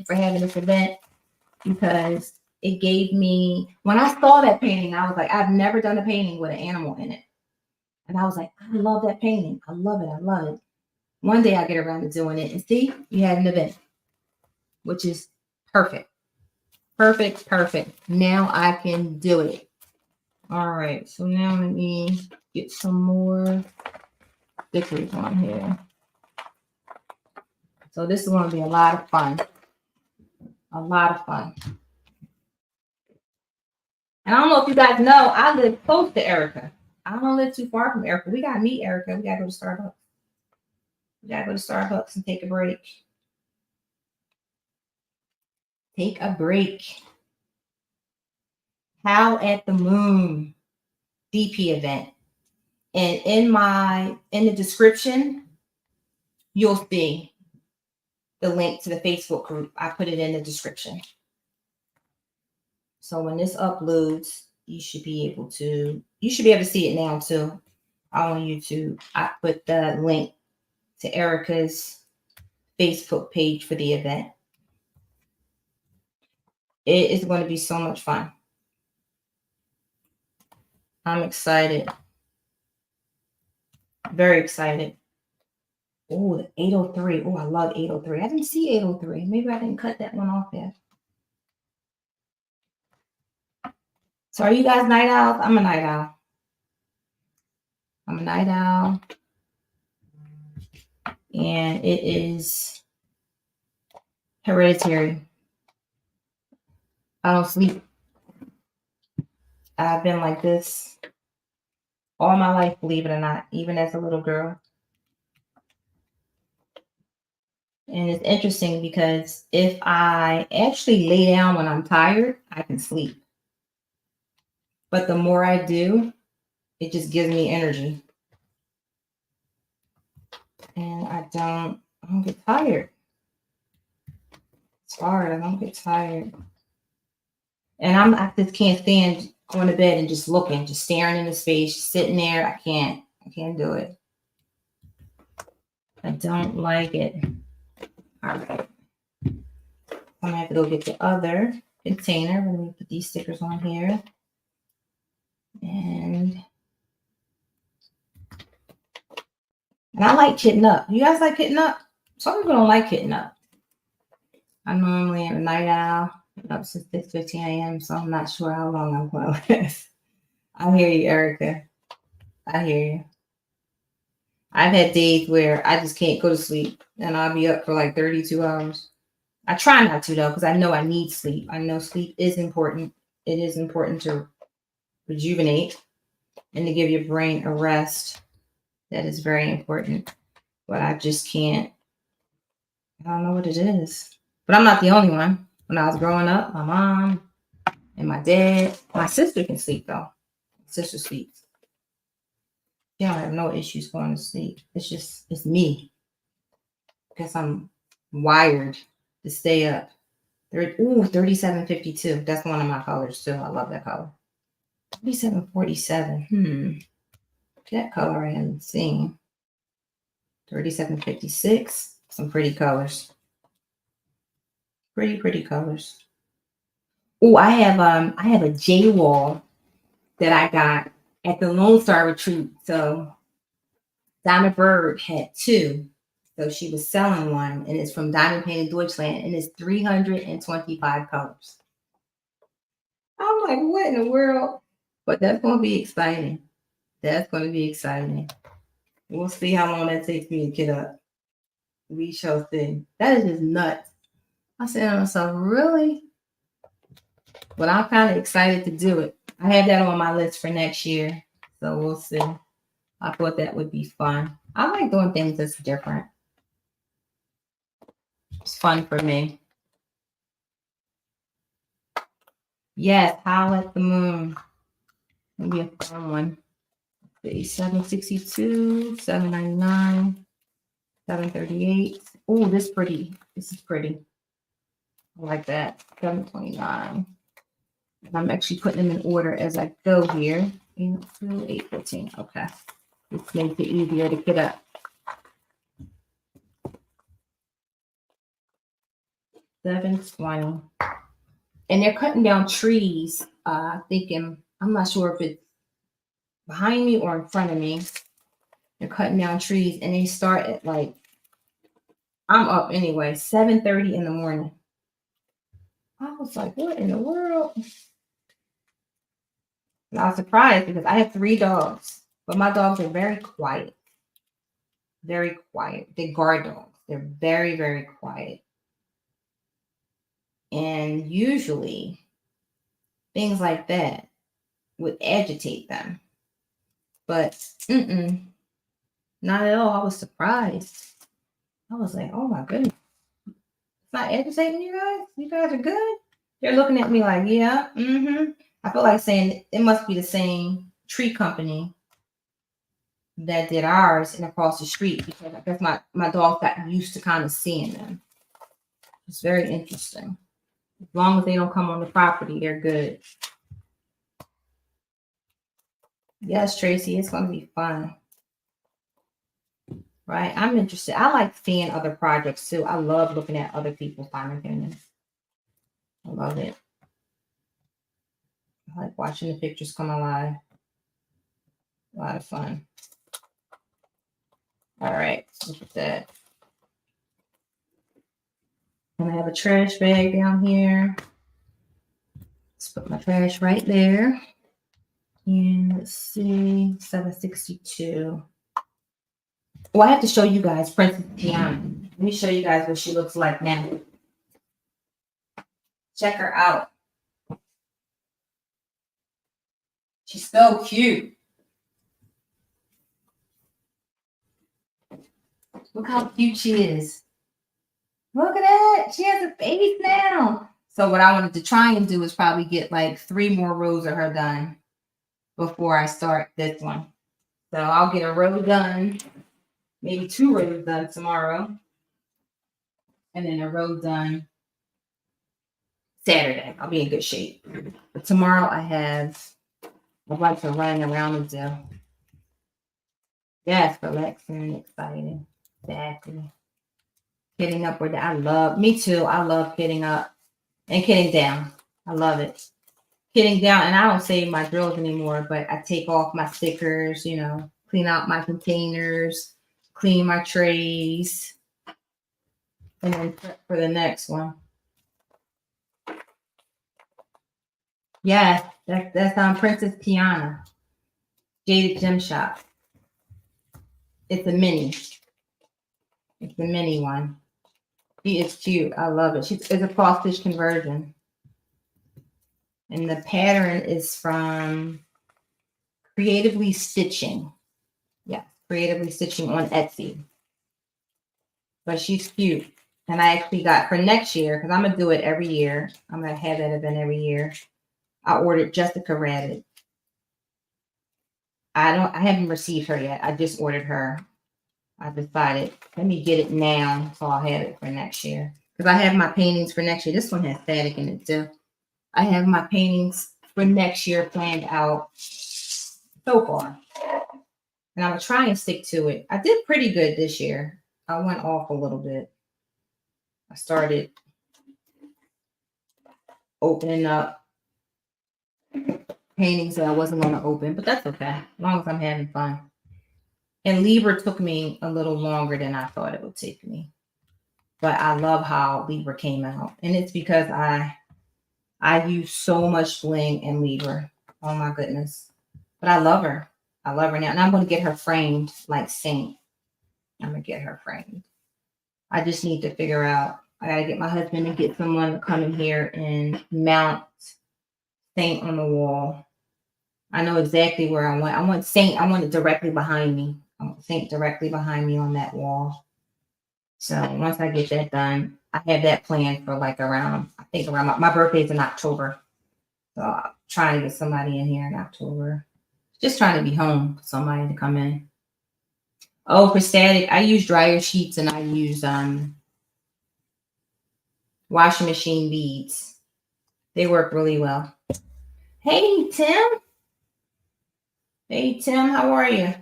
for having this event, because it gave me, when I saw that painting, I was like, I've never done a painting with an animal in it. And I was like, I love that painting. I love it. I love it. One day I'll get around to doing it. And see, you had an event, which is perfect. Perfect. Now I can do it. All right. So now let me get some more stickers on here. So this is going to be a lot of fun. A lot of fun. And I don't know if you guys know, I live close to Erica. I don't live too far from Erica. We got to meet Erica. We got to go to Starbucks. We got to go to Starbucks and take a break. Take a break. Howl at the Moon DP event. And in the description, you'll see the link to the Facebook group. I put it in the description. So when this uploads, you should be able to see it now too. On YouTube, I put the link to Erica's Facebook page for the event. It is going to be so much fun. I'm excited. Very excited. Oh, the 803. Oh, I love 803. I didn't see 803. Maybe I didn't cut that one off yet. So are you guys night owls? I'm a night owl. I'm a night owl. And it is hereditary. I don't sleep. I've been like this all my life, believe it or not, even as a little girl. And it's interesting because if I actually lay down when I'm tired, I can sleep. But the more I do, it just gives me energy. And I don't get tired. It's hard. I don't get tired. And I just can't stand going to bed and just looking, just staring into space, just sitting there. I can't do it. I don't like it. All right. I'm gonna have to go get the other container. Let me put these stickers on here. And I like kitting up. You guys like kitting up? Some people don't like kitting up. I normally am a night owl. Up since 6:15 a.m., so I'm not sure how long I'm going to last. I hear you, Erica. I hear you. I've had days where I just can't go to sleep, and I'll be up for like 32 hours. I try not to, though, because I know I need sleep. I know sleep is important. It is important to rejuvenate and to give your brain a rest. That is very important. But I just can't. I don't know what it is. But I'm not the only one. When I was growing up, my mom and my dad, my sister can sleep, though. My sister sleeps. She don't have no issues going to sleep. It's me. Because I'm wired to stay up. 3752. That's one of my colors, too. I love that color. 3747. That color I haven't seen. 3756. Some pretty colors. Pretty, pretty colors. Oh, I have a J wall that I got at the Lone Star retreat. So Donna Bird had two. So she was selling one, and it's from Diamond Painted Deutschland, and it's 325 colors. I'm like, what in the world? But that's going to be exciting. That's going to be exciting. We'll see how long that takes me to get up. We shall see. That is just nuts. I said to myself, really? But I'm kind of excited to do it. I have that on my list for next year. So we'll see. I thought that would be fun. I like doing things that's different. It's fun for me. Yes, Howl at the Moon. It'll be a fun one. $762, $799, $738. Oh, this pretty. This is pretty. I like that. $729. I'm actually putting them in order as I go here. 814. Okay. This makes it easier to get up. $720. And they're cutting down trees. Thinking, I'm not sure if it's behind me or in front of me. They're cutting down trees, and they start at like, I'm up anyway, 7:30 in the morning. I was like, what in the world? And I was surprised because I have 3 dogs, but my dogs are very quiet. Very quiet. They're guard dogs. They're very, very quiet. And usually things like that would agitate them. But not at all. I was surprised. I was like, oh my goodness. It's not agitating you guys? You guys are good? They're looking at me like, yeah, I feel like saying it must be the same tree company that did ours and across the street, because I guess my dog got used to kind of seeing them. It's very interesting. As long as they don't come on the property, they're good. Yes, Tracy, it's going to be fun. Right? I'm interested. I like seeing other projects too. I love looking at other people's simultaneous. I love it. I like watching the pictures come alive. A lot of fun. All right, look at that. And I have a trash bag down here. Let's put my trash right there. And let's see, 762. Well, I have to show you guys Princess Tiana. Let me show you guys what she looks like now. Check her out. She's so cute. Look how cute she is. Look at that. She has a face now. So what I wanted to try and do is probably get like 3 more rows of her done before I start this one. So I'll get a row done, maybe 2 rows done tomorrow, and then a row done Saturday. I'll be in good shape. But tomorrow I have a bunch of running around to do. Yes, relaxing and exciting. Exactly. Getting up where I love, me too. I love getting up and getting down. I love it. Getting down, and I don't save my drills anymore, but I take off my stickers, clean out my containers, clean my trays, and then prep for the next one. Yeah, that's Princess Tiana, Jaded Gem Shop. It's a mini. It's the mini one. She is cute. I love it. It's a cross stitch conversion. And the pattern is from Creatively Stitching. Yeah, Creatively Stitching on Etsy. But she's cute. And I actually got for next year, because I'm going to do it every year. I'm going to have that event every year. I ordered Jessica Rabbit. I haven't received her yet. I just ordered her. I decided, let me get it now, so I'll have it for next year. Because I have my paintings for next year. This one has static in it too. I have my paintings for next year planned out so far. And I'm going to try and stick to it. I did pretty good this year. I went off a little bit. I started opening up paintings that I wasn't going to open, but that's okay, as long as I'm having fun. And Libra took me a little longer than I thought it would take me. But I love how Libra came out. And it's because I use so much bling in Libra. Oh my goodness. But I love her. I love her now. And I'm going to get her framed like Saint. I'm going to get her framed. I just need to figure out. I got to get my husband and get someone to come in here and mount Saint on the wall. I know exactly where I want. I want Saint. I want it directly behind me. I want Saint directly behind me on that wall. So once I get that done, I have that planned for like around, I think around my birthday's in October. So I'm trying to get somebody in here in October. Just trying to be home for somebody to come in. Oh, for static, I use dryer sheets and I use washing machine beads. They work really well. Hey, Tim. Hey, Tim, how are you?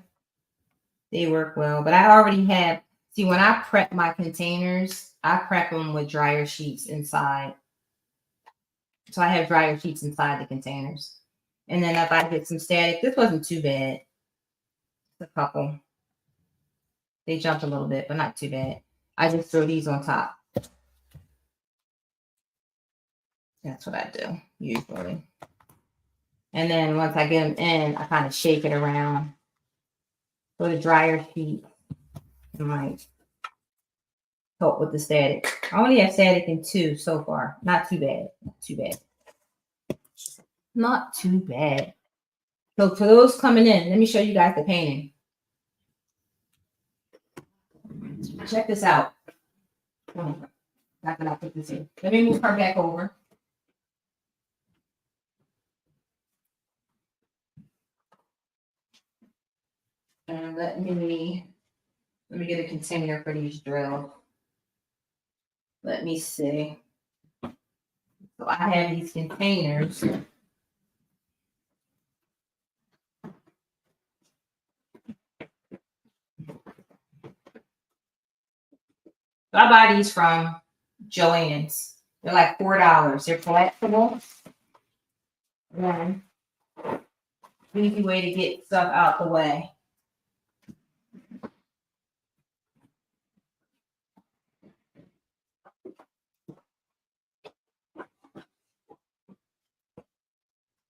They work well, but I already have, see, when I prep my containers, I prep them with dryer sheets inside. So I have dryer sheets inside the containers. And then if I get some static, this wasn't too bad. A couple. They jumped a little bit, but not too bad. I just throw these on top. That's what I do, usually. And then once I get them in, I kind of shake it around. So the dryer sheet might help with the static. I only have static in 2 so far. Not too bad. Not too bad. Not too bad. So for those coming in, let me show you guys the painting. Check this out. Not gonna put this in. Let me move her back over. And let me get a container for these drills. Let me see. So I have these containers. I buy these from Joann's. They're like $4. They're collapsible. One easy way to get stuff out the way.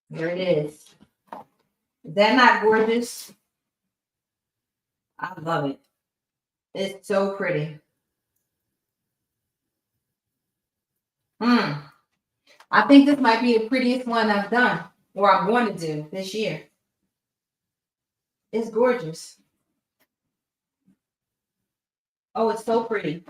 There it is. Is that not gorgeous? I love it. It's so pretty. I think this might be the prettiest one I've done, or I'm going to do this year. It's gorgeous. Oh, it's so pretty.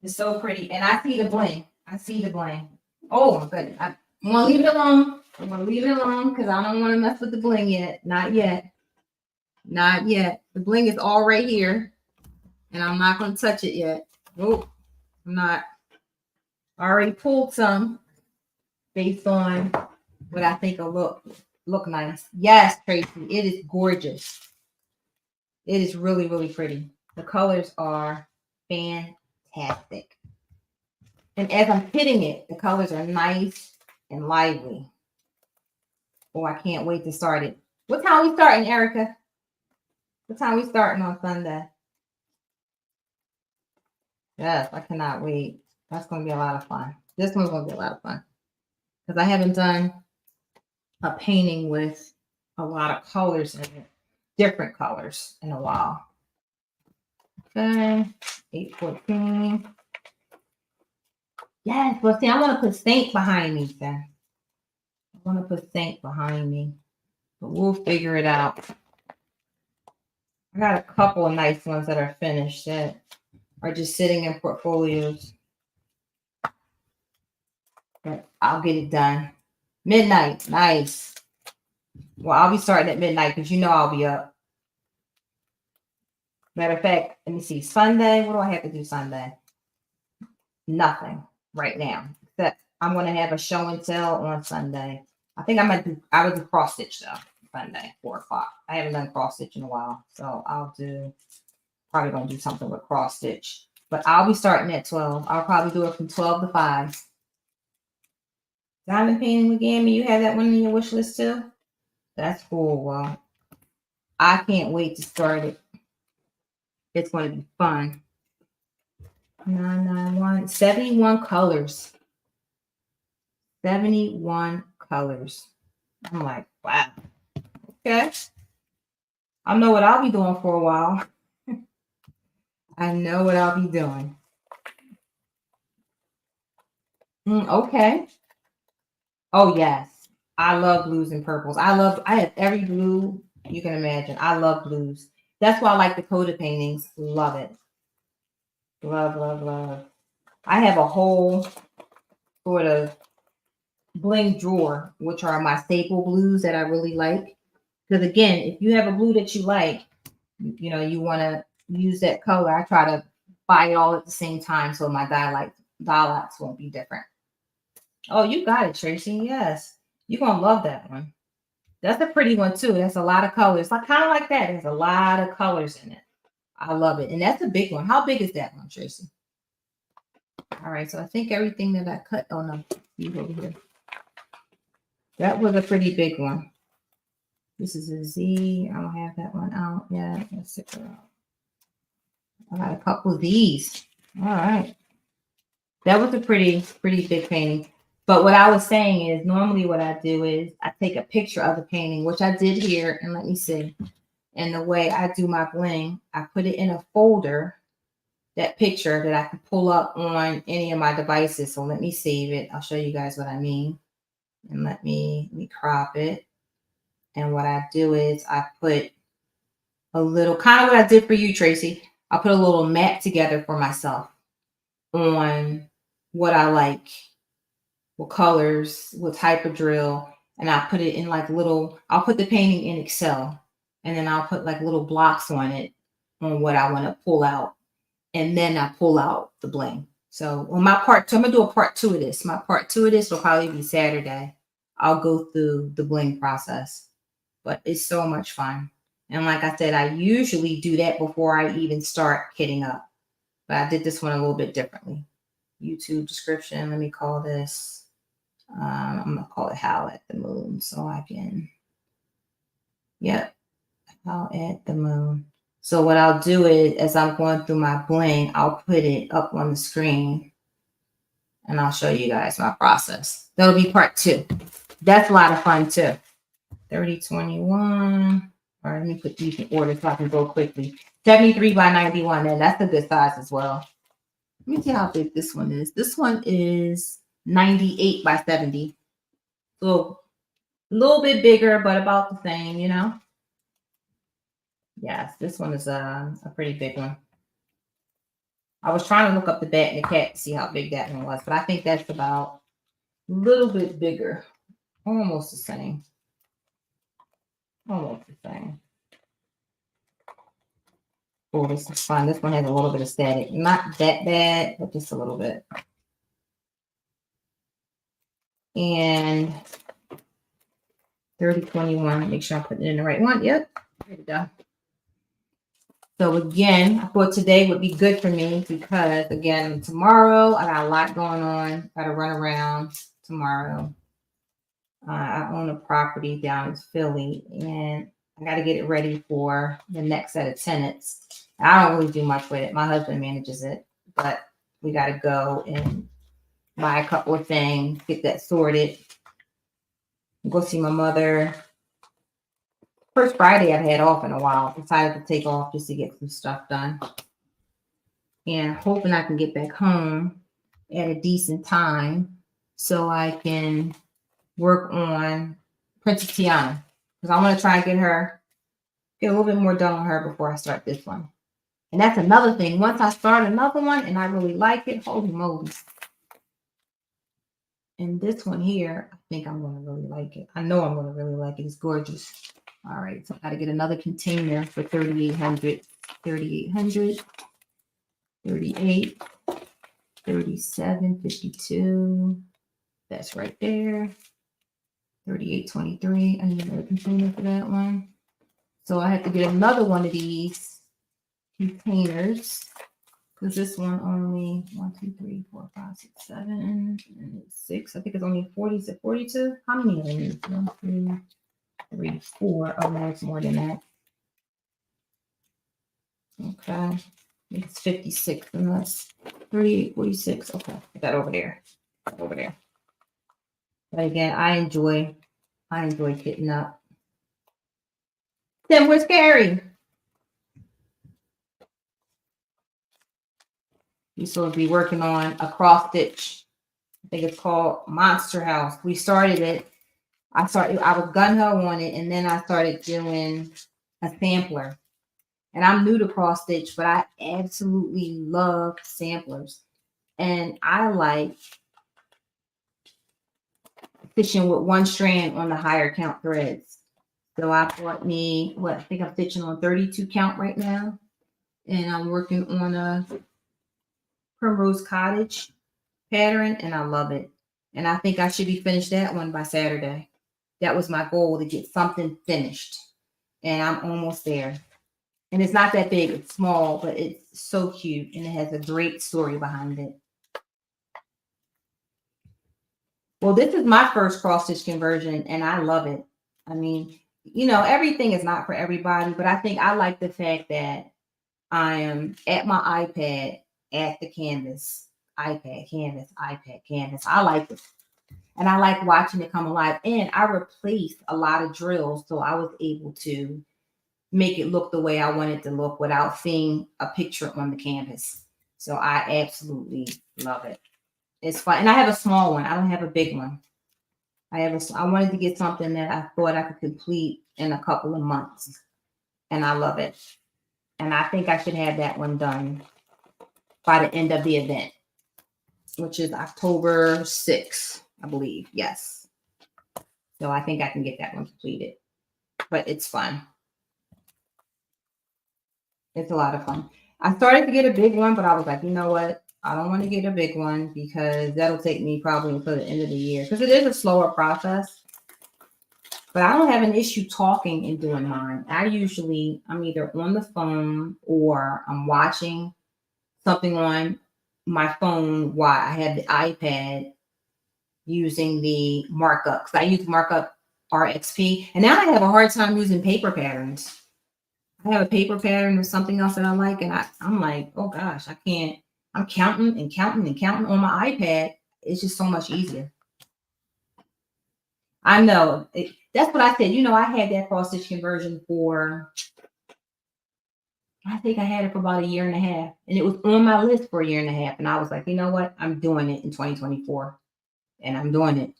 It's so pretty. And I see the bling. I see the bling. Oh, my goodness. I'm going to leave it alone. I'm going to leave it alone because I don't want to mess with the bling yet. Not yet. Not yet. The bling is all right here. And I'm not going to touch it yet. Nope. I'm not. I already pulled some based on what I think will look nice. Yes, Tracy. It is gorgeous. It is really, really pretty. The colors are fantastic. And as I'm hitting it, the colors are nice and lively. Oh, I can't wait to start it. What time we starting, Erica? What time we starting on Sunday? Yes, I cannot wait. That's going to be a lot of fun. This one's going to be a lot of fun. Because I haven't done a painting with a lot of colors in it. Different colors in a while. Okay. 814. Yes, but see, I want to put Saint behind me then. I want to put Saint behind me. But we'll figure it out. I got a couple of nice ones that are finished that are just sitting in portfolios. But I'll get it done. Midnight. Nice. Well, I'll be starting at midnight because you know I'll be up. Matter of fact, let me see. Sunday. What do I have to do Sunday? Nothing right now. Except I'm going to have a show and tell on Sunday. I think I would do cross stitch though. Sunday, 4 o'clock. I haven't done cross stitch in a while. So probably going to do something with cross stitch. But I'll be starting at 12. I'll probably do it from 12 to 5. Diamond painting with Gammy, you have that one in your wish list too? That's cool. Well, I can't wait to start it. It's going to be fun. 991, 71 colors. 71 colors. I'm like, wow. Okay. I know what I'll be doing for a while. I know what I'll be doing. Okay. Oh, yes. I love blues and purples. I have every blue you can imagine. I love blues. That's why I like the coated paintings. Love it. Love, love, love. I have a whole sort of bling drawer, which are my staple blues that I really like. Because again, if you have a blue that you like, you know, you want to use that color. I try to buy it all at the same time so my dialects won't be different. Oh, you got it, Tracy. Yes. You're going to love that one. That's a pretty one too. That's a lot of colors. Like kind of like that. There's a lot of colors in it. I love it. And that's a big one. How big is that one, Tracy? All right. So I think everything that I cut. Oh no, you over here. That was a pretty big one. This is a Z. I don't have that one out yet. Let's stick it out. I got a couple of these. All right. That was a pretty big painting. But what I was saying is normally what I do is I take a picture of the painting, which I did here. And let me see. And the way I do my bling, I put it in a folder, that picture that I can pull up on any of my devices. So let me save it. I'll show you guys what I mean. And let me crop it. And what I do is I put a little, kind of what I did for you, Tracy. I put a little map together for myself on what I like, what colors, what type of drill. And I put it in like little, I'll put the painting in Excel. And then I'll put like little blocks on it on what I want to pull out. And then I pull out the bling. So on my part two, I'm going to do a part 2 of this. My part 2 of this will probably be Saturday. I'll go through the bling process. But it's so much fun. And like I said, I usually do that before I even start kitting up. But I did this one a little bit differently. YouTube description. Let me call this. I'm going to call it Howl at the Moon. So I can. Yep. Howl at the Moon. So what I'll do is, as I'm going through my bling, I'll put it up on the screen. And I'll show you guys my process. That'll be part 2. That's a lot of fun too. 3021. All right, let me put these in order so I can go quickly. 73 by 91, and that's a good size as well. Let me see how big this one is. This one is 98 by 70. So a little bit bigger, but about the same, you know? Yes, this one is a pretty big one. I was trying to look up the bat and the cat to see how big that one was, but I think that's about a little bit bigger. Almost the same. Almost the same. Oh, this is fun. This one has a little bit of static. Not that bad, but just a little bit. And 3021. Make sure I'm putting it in the right one. Yep. There we go. So again, I thought today would be good for me because again, tomorrow I got a lot going on. Got to run around tomorrow. I own a property down in Philly and I got to get it ready for the next set of tenants. I don't really do much with it. My husband manages it, but we got to go and buy a couple of things, get that sorted, go see my mother. First Friday I've had off in a while. Decided to take off just to get some stuff done. And hoping I can get back home at a decent time so I can work on Princess Tiana. Because I want to try and get a little bit more done on her before I start this one. And that's another thing. Once I start another one and I really like it, holy moly. And this one here, I think I'm going to really like it. I know I'm going to really like it. It's gorgeous. All right, so I got to get another container for 3,800. 3,800. 38. 37. 52. That's right there. 38.23. I need another container for that one. So I have to get another one of these containers Because this one only 1, 2, 3, 4, 5, 6, 7, and 6. I think it's only 40 to 42. How many of them is 1, 2, 3, 4? Oh, no, it's more than that. Okay. It's 56, and that's 38, 46. Okay, put that over there. Over there. But again, I enjoy kitting up. Then where's Carrie? He's supposed to be working on a cross stitch. I think it's called Monster House. We started it. I was gun ho on it, and then I started doing a sampler. And I'm new to cross stitch, but I absolutely love samplers. And I like stitching with one strand on the higher count threads. So I bought me, I think I'm stitching on 32 count right now. And I'm working on a Primrose Cottage pattern, and I love it. And I think I should be finished that one by Saturday. That was my goal, to get something finished. And I'm almost there. And it's not that big, it's small, but it's so cute. And it has a great story behind it. Well, this is my first cross stitch conversion, and I love it. I mean, everything is not for everybody, but I think I like the fact that I am at my iPad at the canvas. iPad, canvas, iPad, canvas. I like it. And I like watching it come alive. And I replaced a lot of drills, so I was able to make it look the way I want it to look without seeing a picture on the canvas. So I absolutely love it. It's fun. And I have a small one. I don't have a big one. I wanted to get something that I thought I could complete in a couple of months. And I love it. And I think I should have that one done by the end of the event, which is October 6th, I believe. Yes. So I think I can get that one completed. But it's fun. It's a lot of fun. I started to get a big one, but I was like, you know what? I don't want to get a big one because that'll take me probably until the end of the year, because it is a slower process. But I don't have an issue talking and doing mine. I'm either on the phone or I'm watching something on my phone while I have the iPad using the markup. Because I use markup RXP. And now I have a hard time using paper patterns. I have a paper pattern or something else that I like, and I'm like, oh gosh, I can't. I'm counting and counting and counting on my iPad. It's just so much easier. I know. That's what I said. I had that cross stitch conversion I think I had it for about 1.5 years, and it was on my list for 1.5 years. And I was like, you know what? I'm doing it in 2024, and I'm doing it.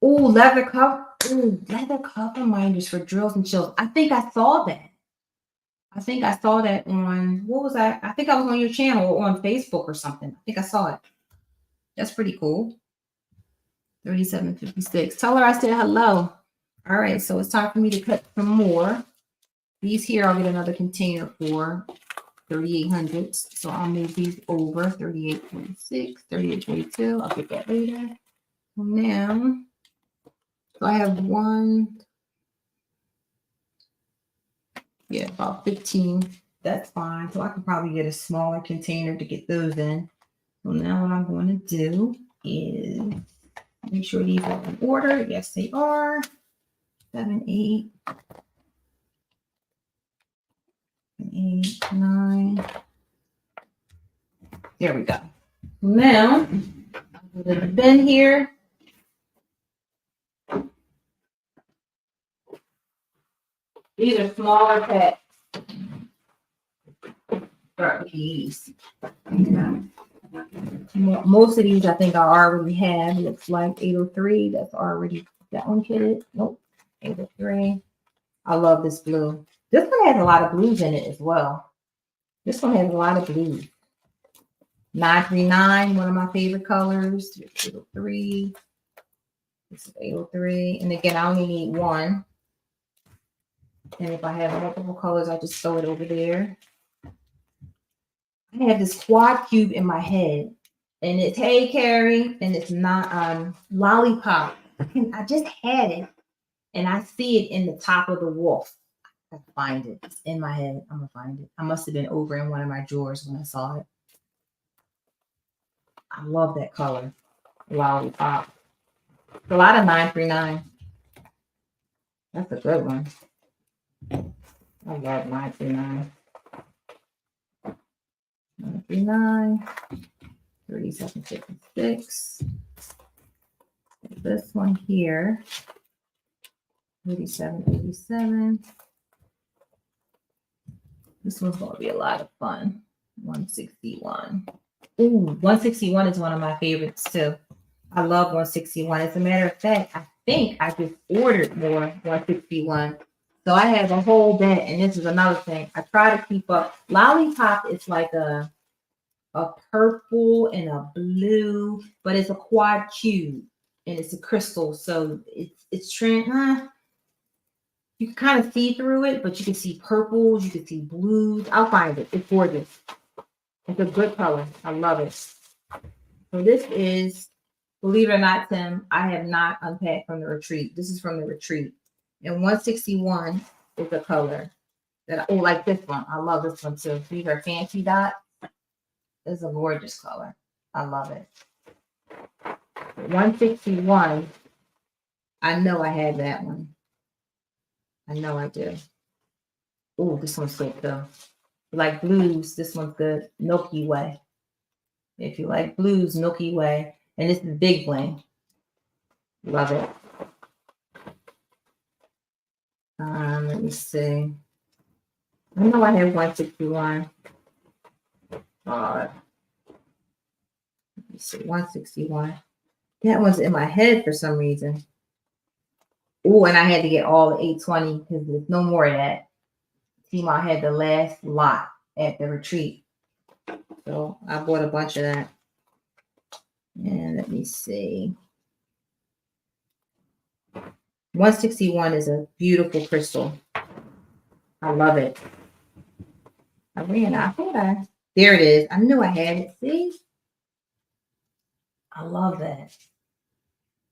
Oh, leather cover minders for drills and chills. I think I saw that. On, what was that? I think I was on your channel or on Facebook or something. I think I saw it. That's pretty cool. 37.56. Tell her I said hello. All right, so it's time for me to cut some more. These here, I'll get another container for 3,800s. So I'll move these over. 38.46, 38.42. I'll get that later. Now, so I have about 15. That's fine. So I can probably get a smaller container to get those in. So now what I'm going to do is make sure these are in order. Yes, they are. 7, 8, 8, 9. There we go. Now, put the bin here. These are smaller packs. Start with these. Okay. Most of these I think I already have. Looks like 803. That's already that one kitted. Nope. 803. I love this blue. This one has a lot of blues in it as well. This one has a lot of blues. 939, one of my favorite colors. 803. This is 803. And again, I only need one. And if I have multiple colors, I just throw it over there. I have this quad cube in my head. And it's Hey Carrie. And it's not Lollipop. I just had it. And I see it in the top of the wolf. I gotta find it. It's in my head. I'm gonna find it. I must have been over in one of my drawers when I saw it. I love that color. Lollipop. It's a lot of 939. That's a good one. I love 939. 939. 3756. This one here. 8787. This one's going to be a lot of fun. 161. Ooh, 161 is one of my favorites too. I love 161. As a matter of fact, I think I just ordered more 161. So I have a whole bed, and this is another thing. I try to keep up. Lollipop is like a purple and a blue, but it's a quad cube and it's a crystal. So it's trend. You can kind of see through it, but you can see purples, you can see blues. I'll find it. It's gorgeous. It's a good color. I love it. So this is, believe it or not, Tim, I have not unpacked from the retreat. This is from the retreat. And 161 is a color that like this one. I love this one too. These are fancy dots. It's a gorgeous color. I love it. 161. I know I had that one. I know I do. Oh, this one's good though. Like blues, this one's good. Milky Way. If you like blues, Milky Way. And this is Big Bling. Love it. Let me see. I know I have 161. Let me see, 161. That one's in my head for some reason. Oh, and I had to get all the 820 because there's no more of that. Timo had the last lot at the retreat. So I bought a bunch of that. And let me see. 161 is a beautiful crystal. I love it. I ran out. There it is. I knew I had it. See? I love that.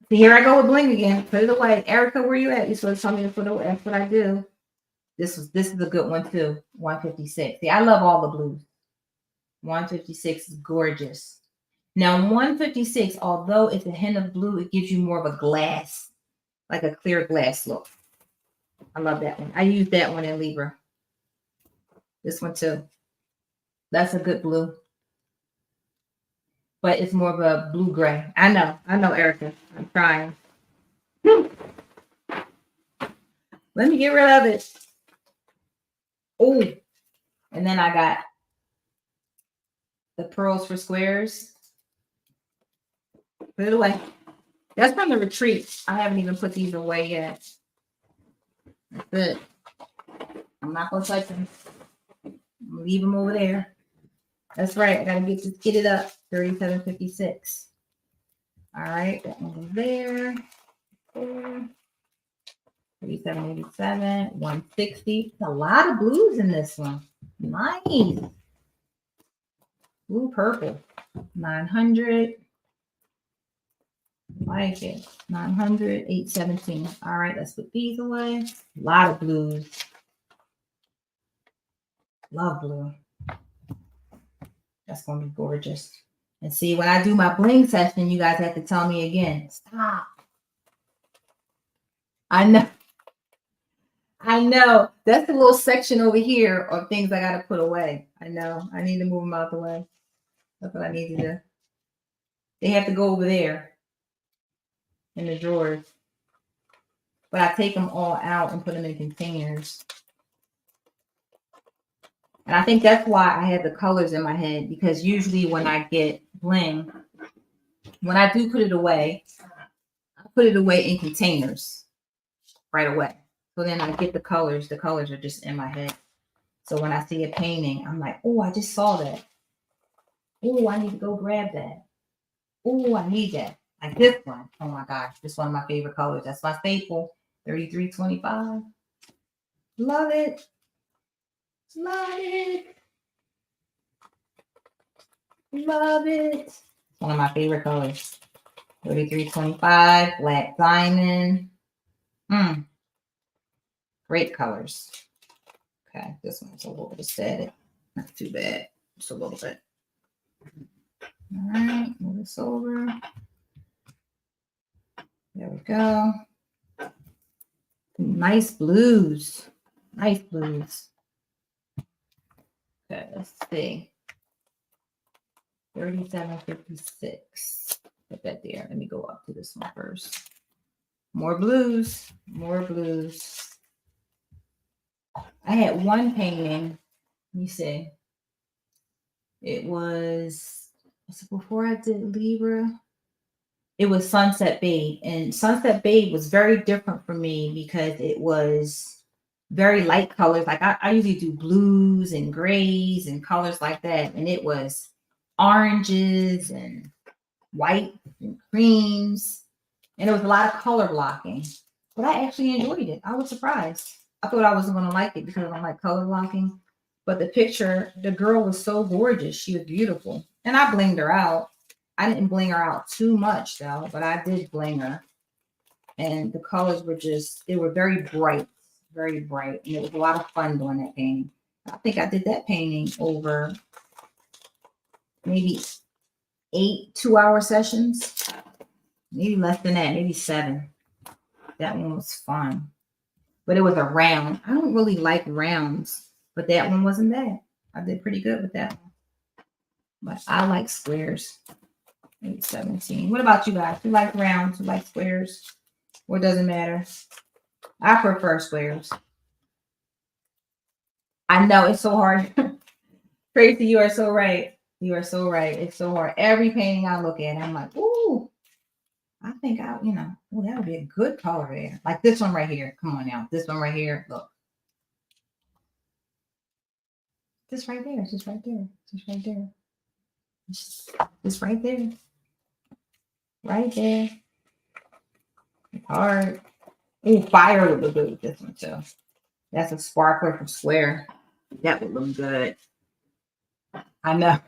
See, here I go with bling again. Put it away. Erica, where you at? You're supposed to tell me to put it away. That's what I do. This is a good one too. 156. See, I love all the blues. 156 is gorgeous. Now, 156, although it's a hint of blue, it gives you more of a glass, like a clear glass look. I love that one. I use that one in Libra. This one too. That's a good blue. But it's more of a blue-gray. I know, Erica. I'm trying. Let me get rid of it. Oh, and then I got the pearls for squares. Put it away. That's from the retreat. I haven't even put these away yet. That's it. I'm not going to touch them. I'm going to leave them over there. That's right. I got to get it up. 3756. All right. That one goes there. 3787. 160. A lot of blues in this one. Nice. Blue purple. 900. Like it. 900. 817. All right. Let's put these away. A lot of blues. Love blue. That's going to be gorgeous. And see, when I do my bling session, you guys have to tell me again. Stop. I know. That's the little section over here of things I got to put away. I know. I need to move them out the way. That's what I need to do. They have to go over there in the drawers. But I take them all out and put them in containers. And I think that's why I had the colors in my head, because usually when I get bling, when I do put it away, I put it away in containers right away. So then I get the colors. The colors are just in my head. So when I see a painting, I'm like, oh, I just saw that. Oh, I need to go grab that. Oh, I need that. Like this one. Oh my gosh, this is one of my favorite colors. That's my staple. 3325. Love it. Love it. Love it. One of my favorite colors. 3325, black diamond. Great colors. Okay, this one's a little bit static. Not too bad. Just a little bit. All right, move this over. There we go. Nice blues. Nice blues. Okay, let's see. 37.56. Put that there. Let me go up to this one first. More blues. More blues. I had one painting. Let me see. It was before I did Libra. It was Sunset Babe. And Sunset Babe was very different for me because it was very light colors. Like I usually do blues and grays and colors like that. And it was oranges and white and creams. And it was a lot of color blocking. But I actually enjoyed it. I was surprised. I thought I wasn't going to like it because I don't like color blocking. But the picture, the girl was so gorgeous. She was beautiful. And I blinged her out. I didn't bling her out too much though, but I did bling her. And the colors were just, they were very bright. Very bright. And it was a lot of fun doing that painting. I think I did that painting over maybe 8 2-hour sessions. Maybe less than that, maybe 7. That one was fun. But it was a round. I don't really like rounds, but that one wasn't bad. I did pretty good with that one. But I like squares. Maybe 17. What about you guys? You like rounds? You like squares? Or doesn't matter? I prefer squares. I know it's so hard. Tracy, you are so right. You are so right. It's so hard. Every painting I look at, I'm like, ooh, I think that would be a good color there. Like this one right here. Come on now. This one right here. Look. This right there. Just right there. Just right there. Just right there. Right there. It's hard. Ooh, fire would look good with this one too. That's a sparkler from Square. That would look good. I know.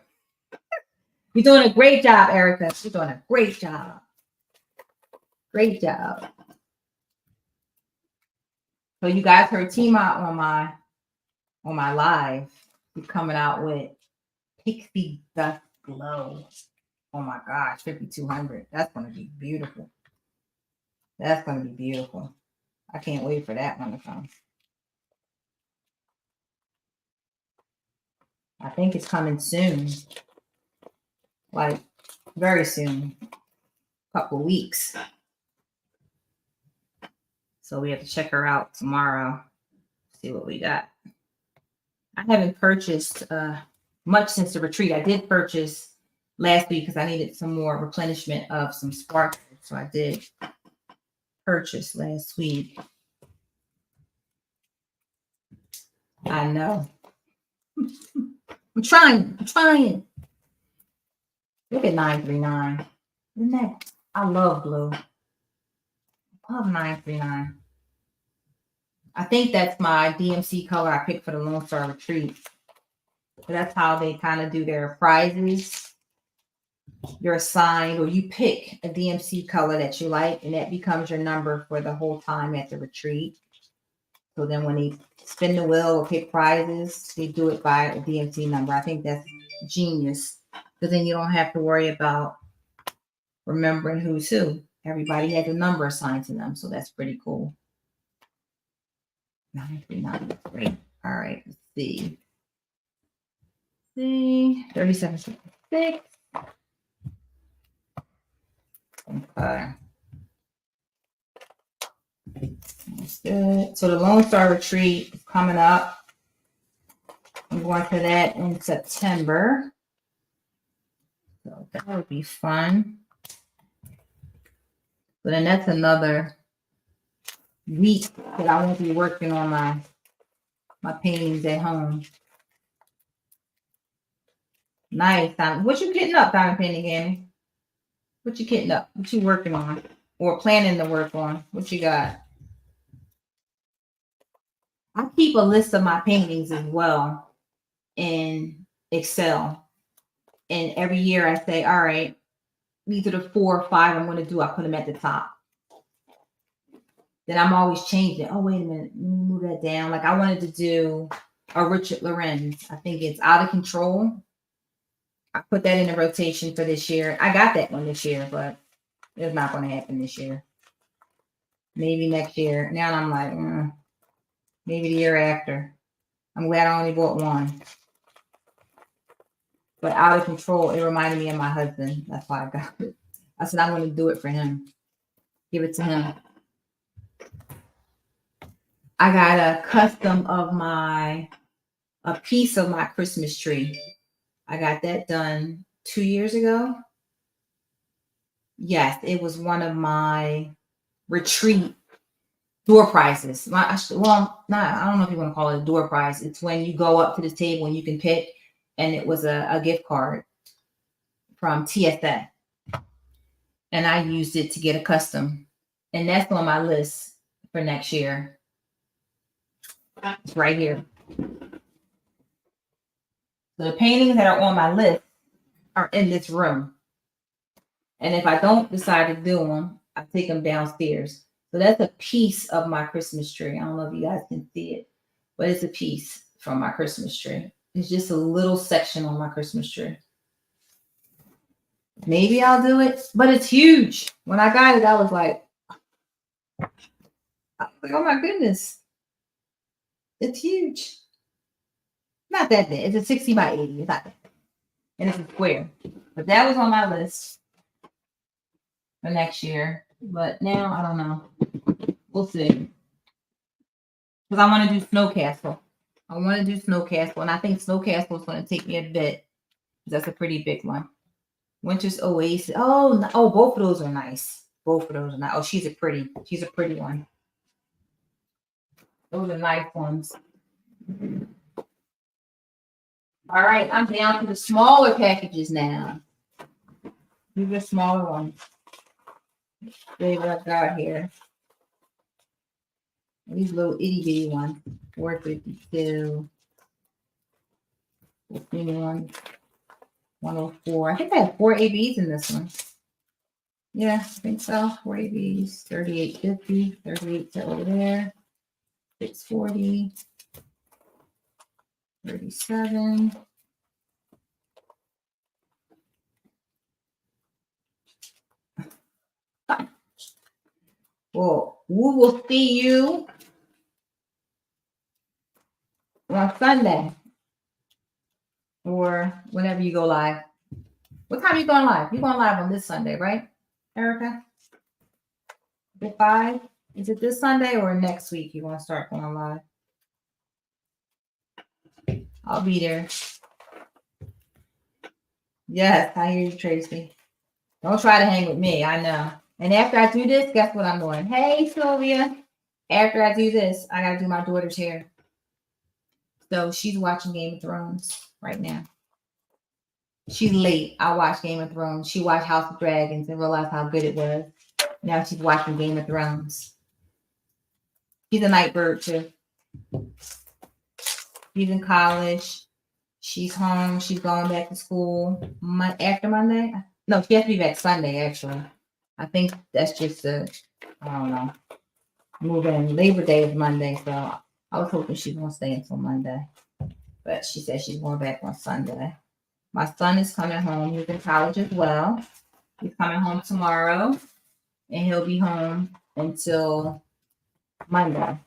You're doing a great job, Erica. You're doing a great job. Great job. So you guys heard Tima on my live. He's coming out with Pixie Dust Glow. Oh my gosh, 5,200. That's gonna be beautiful. That's gonna be beautiful. I can't wait for that one to come. I think it's coming soon. Like very soon. A couple weeks. So we have to check her out tomorrow. See what we got. I haven't purchased much since the retreat. I did purchase last week because I needed some more replenishment of some sparklers. So I did purchase last week. I know. I'm trying. Look at 939. Isn't that? I love blue. I love 939. I think that's my DMC color I picked for the Lone Star Retreat. So that's how they kind of do their prizes. You're assigned, or you pick a DMC color that you like, and that becomes your number for the whole time at the retreat. So then when they spin the wheel or pick prizes, they do it by a DMC number. I think that's genius, because then you don't have to worry about remembering who's who. Everybody has a number assigned to them, so that's pretty cool. 939, great. All right, let's see. 37.56. Okay. That's good. So the Lone Star Retreat is coming up. I'm going to that in September. So that would be fun. But then that's another week that I won't be working on my paintings at home. Nice. What you getting up, Diamond Painting Annie? What you getting up? What you working on? Or planning to work on? What you got? I keep a list of my paintings as well in Excel. And every year I say, all right, these are the 4 or 5 I'm going to do. I put them at the top. Then I'm always changing. Oh, wait a minute. Let me move that down. Like I wanted to do or Richard Lorenz. I think it's Out of Control. I put that in the rotation for this year. I got that one this year, but it's not going to happen this year. Maybe next year. Now I'm like, maybe the year after. I'm glad I only bought one. But Out of Control, it reminded me of my husband. That's why I got it. I said, I'm going to do it for him. Give it to him. I got a custom of a piece of my Christmas tree. I got that done 2 years ago. Yes, it was one of my retreat door prizes. I don't know if you want to call it a door prize. It's when you go up to the table and you can pick, and it was a gift card from TSA. And I used it to get a custom. And that's on my list for next year. It's right here. So the paintings that are on my list are in this room. And if I don't decide to do them, I take them downstairs. So that's a piece of my Christmas tree. I don't know if you guys can see it, but it's a piece from my Christmas tree. It's just a little section on my Christmas tree. Maybe I'll do it, but it's huge. When I got it, I was like, oh my goodness. It's huge. Not that big. It's a 60 by 80. It's not that big. And it's a square. But that was on my list for next year. But now, I don't know. We'll see. Because I want to do Snow Castle. I want to do Snow Castle. And I think Snow Castle is going to take me a bit. That's a pretty big one. Winter's Oasis. Oh, both of those are nice. Both of those are nice. Oh, she's a pretty one. Those are nice ones. All right, I'm down to the smaller packages now. These are smaller ones. See what I've got here. These little itty bitty ones. 452. 51. 104. I think I have 4 ABs in this one. Yeah, I think so. 4 ABs. 3850. 38 over there. 640. 37. Well, we will see you on Sunday or whenever you go live. What time are you going live? You're going live on this Sunday, right, Erica? At 5? Is it this Sunday or next week you want to start going live? I'll be there. Yes, I hear you, Tracy. Don't try to hang with me. I know. And after I do this, guess what I'm doing? Hey, Sylvia. After I do this, I got to do my daughter's hair. So she's watching Game of Thrones right now. She's late. I watched Game of Thrones. She watched House of Dragons and realized how good it was. Now she's watching Game of Thrones. She's a night bird too. She's in college. She's home. She's going back to school after Monday. No, she has to be back Sunday, actually. I think that's just I don't know. Moving. Labor Day is Monday, so I was hoping she's going to stay until Monday. But she said she's going back on Sunday. My son is coming home. He's in college as well. He's coming home tomorrow. And he'll be home until Monday.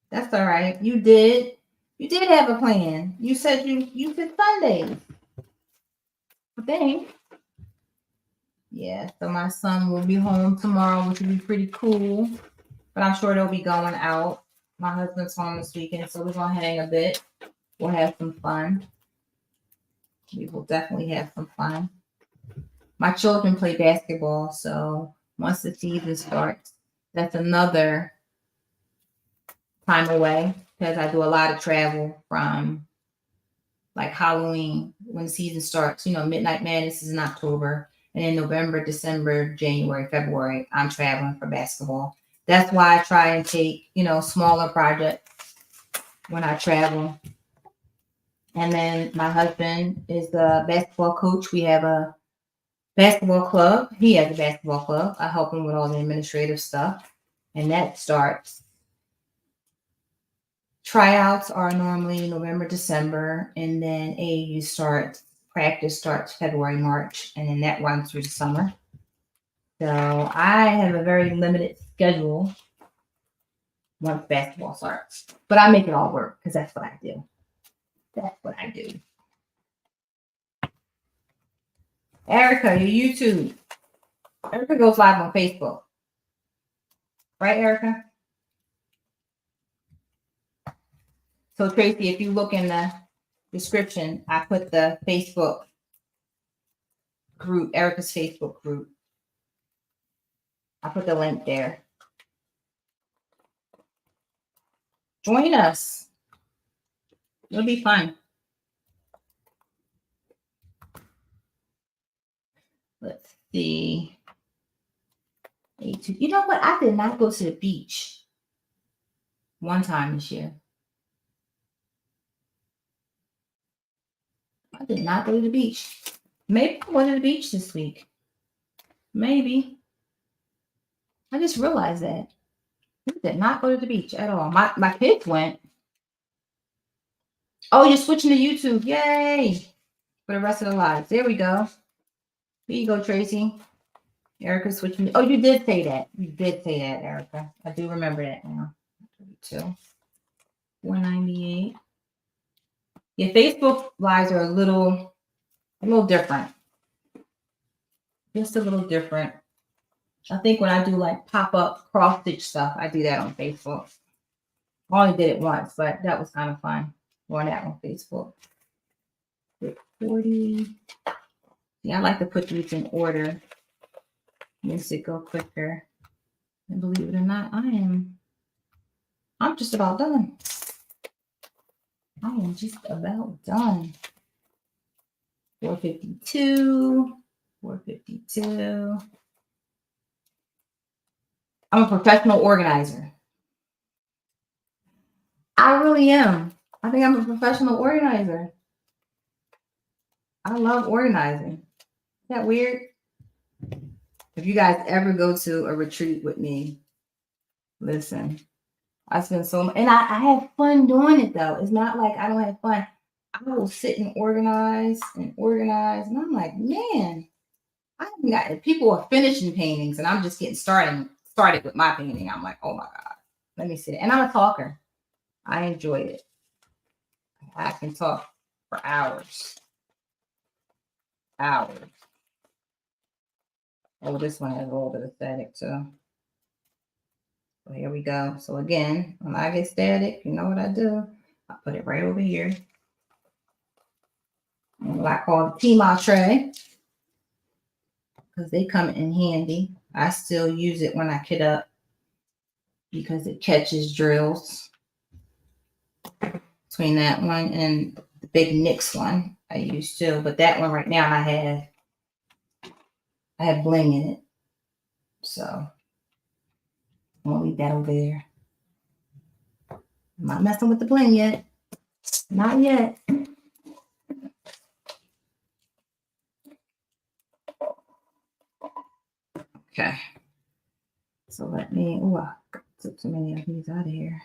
That's all right. You did have a plan. You said you said Sundays. I think. Yeah, so my son will be home tomorrow, which will be pretty cool. But I'm sure they'll be going out. My husband's home this weekend, so we're gonna hang a bit. We'll have some fun. We will definitely have some fun. My children play basketball, so once the season starts, that's another time away because I do a lot of travel from like Halloween when the season starts. Midnight Madness is in October, and in November, December, January, February, I'm traveling for basketball. That's why I try and take, smaller projects when I travel. And then my husband is the basketball coach. We have a basketball club. He has a basketball club. I help him with all the administrative stuff. And that starts Tryouts are normally November, December, and then practice starts February, March, and then that runs through the summer. So I have a very limited schedule once basketball starts, but I make it all work because that's what I do. That's what I do. Erica, your YouTube. Erica goes live on Facebook. Right, Erica? So Tracy, if you look in the description, I put the Facebook group, Erica's Facebook group. I put the link there. Join us. It'll be fun. Let's see. You know what? I did not go to the beach one time this year. I did not go to the beach. Maybe I went to the beach this week. Maybe. I just realized that. I did not go to the beach at all. My kids went. Oh, you're switching to YouTube. Yay. For the rest of their lives. There we go. Here you go, Tracy. Erica switching. Oh, you did say that. You did say that, Erica. I do remember that now. 32. 498. Yeah, Facebook lives are a little different. Just a little different. I think when I do like pop-up cross-stitch stuff, I do that on Facebook. I only did it once, but that was kind of fun. Doing that on Facebook. 40. Yeah, I like to put these in order. Makes it go quicker. And believe it or not, I'm just about done. I am just about done. 452. 452. I'm a professional organizer. I really am. I think I'm a professional organizer. I love organizing. Is that weird? If you guys ever go to a retreat with me, listen, I spend so much, and I have fun doing it though. It's not like I don't have fun. I will sit and organize, and I'm like, man, I haven't got people are finishing paintings, and I'm just getting started with my painting. I'm like, oh my God, let me see it. And I'm a talker. I enjoy it. I can talk for hours. Hours. Oh, this one has a little bit of static too. So here we go. So again, when I get static, you know what I do? I put it right over here. And what I call the Pima tray. Because they come in handy. I still use it when I kit up because it catches drills. Between that one and the big NYX one I use too. But that one right now I have bling in it. So I'm gonna leave that over there. I'm not messing with the bling yet. Not yet. Okay. So let me, I took too many of these out of here.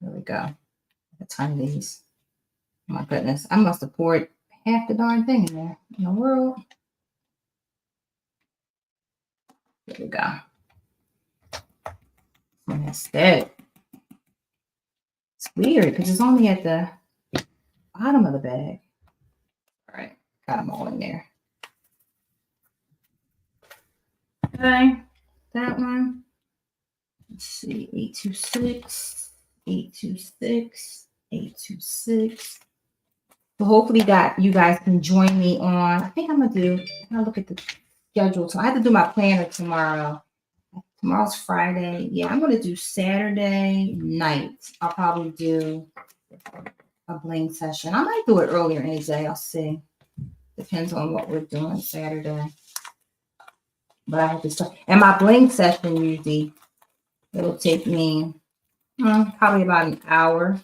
There we go. A ton of these. Oh my goodness. I must have poured half the darn thing in there. In the world. There we go. And that's that. It's weird because it's only at the bottom of the bag. All right. Got them all in there. Okay. That one. Let's see. 826. 826. 826. So hopefully you guys can join me on. I think I'm gonna look at the schedule. So I have to do my planner tomorrow. Tomorrow's Friday. Yeah, I'm gonna do Saturday night. I'll probably do a bling session. I might do it earlier in the day. I'll see. Depends on what we're doing Saturday. But I have to start. And my bling session usually it'll take me probably about an hour.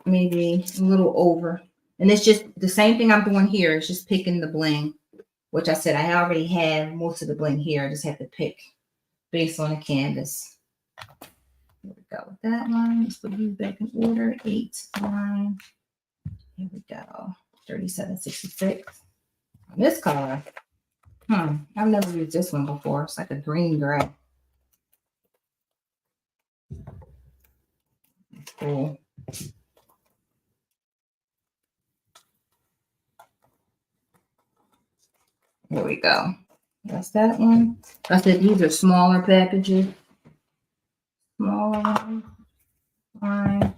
Maybe a little over. And it's just the same thing I'm doing here. It's just picking the bling, which I said I already have most of the bling here. I just have to pick based on the canvas. Here we go with that one. Let's put these back in order. 8, 9. Here we go. 3766. This color. I've never used this one before. It's like a green gray. Cool. Here we go. That's that one. I said these are smaller packages. Smaller ones.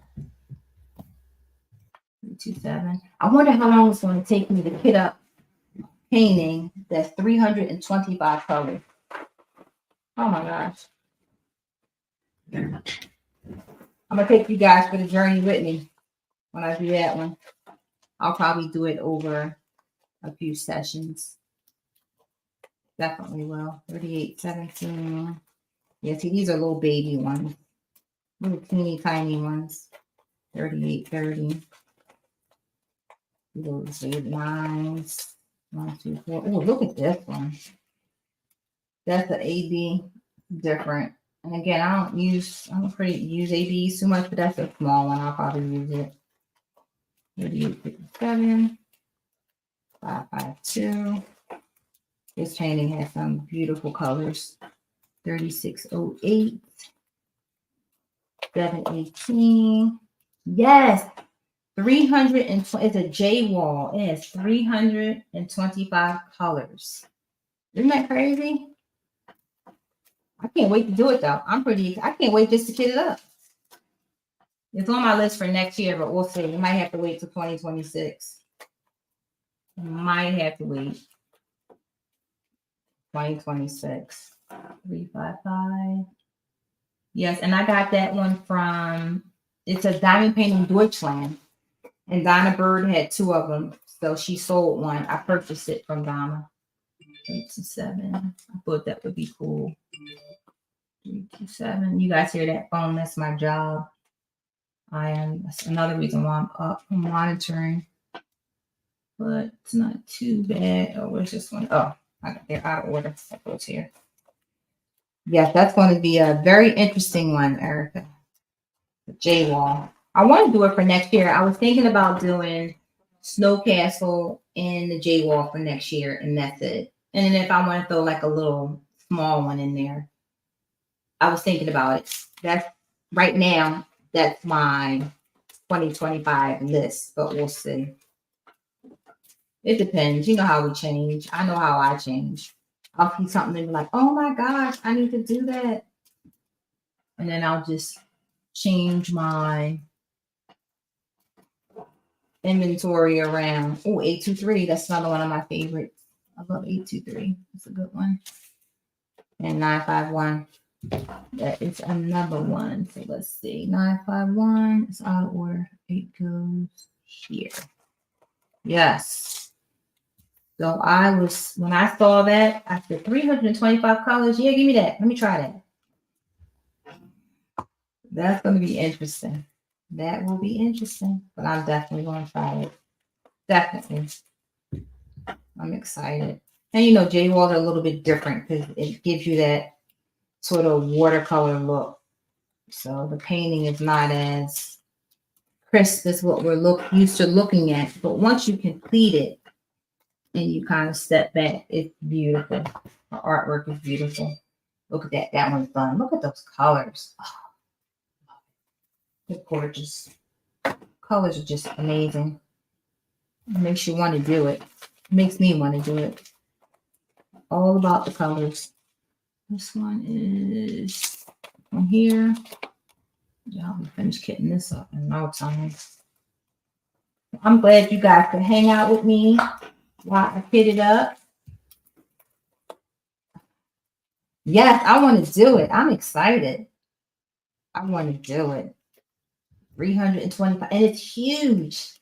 327. I wonder how long it's going to take me to kit up painting that's 325 colors. Oh my gosh. I'm going to take you guys for the journey with me when I do that one. I'll probably do it over a few sessions. Definitely will. 3817. Yeah, see, these are little baby ones. Little teeny tiny ones. 3830. Those 8 9s. 1, 2, 4. Oh, look at this one. That's the AB different. And again, I don't use ABs too much, but that's a small one. I'll probably use it. 3857. 552. This painting has some beautiful colors. 3608. 718. Yes. 320. It's a J wall. It has 325 colors. Isn't that crazy? I can't wait to do it though. I can't wait just to kit it up. It's on my list for next year, but we'll see. We might have to wait till 2026. Might have to wait. 2026. 355. Yes, and I got that one from, it's a diamond painting Deutschland. And Donna Bird had 2 of them. So she sold one. I purchased it from Donna. 827. I thought that would be cool. 327. You guys hear that phone? That's my job. That's another reason why I'm up. I'm monitoring. But it's not too bad. Oh, where's this one? Oh, they're out of order. That goes here. Yes, that's going to be a very interesting one, Erica. The J wall. I want to do it for next year. I was thinking about doing Snow Castle and the J wall for next year, and that's it. And then if I want to throw like a little small one in there, I was thinking about it. That's right now. That's my 2025 list, but we'll see. It depends. You know how we change. I know how I change. I'll see something and be like, oh my gosh, I need to do that. And then I'll just change my inventory around. Oh, 823. That's another one of my favorites. I love 823. That's a good one. And 951. That is another one. So let's see. 951. It's out of order. It goes here. Yes. So when I saw that, I said 325 colors. Yeah, give me that. Let me try that. That's going to be interesting. That will be interesting. But I'm definitely going to try it. Definitely. I'm excited. And you know, J walls are a little bit different because it gives you that sort of watercolor look. So the painting is not as crisp as what we're used to looking at. But once you complete it and you kind of step back, it's beautiful. The artwork is beautiful. Look at that. That one's done. Look at those colors. Oh, they're gorgeous. Colors are just amazing. It makes you want to do it. It makes me want to do it. All about the colors. This one is from here. Yeah, I'll finish kitting this up in no time. I'm glad you guys could hang out with me while I kit it up. Yes, I want to do it. I'm excited. I want to do it. 325. And it's huge.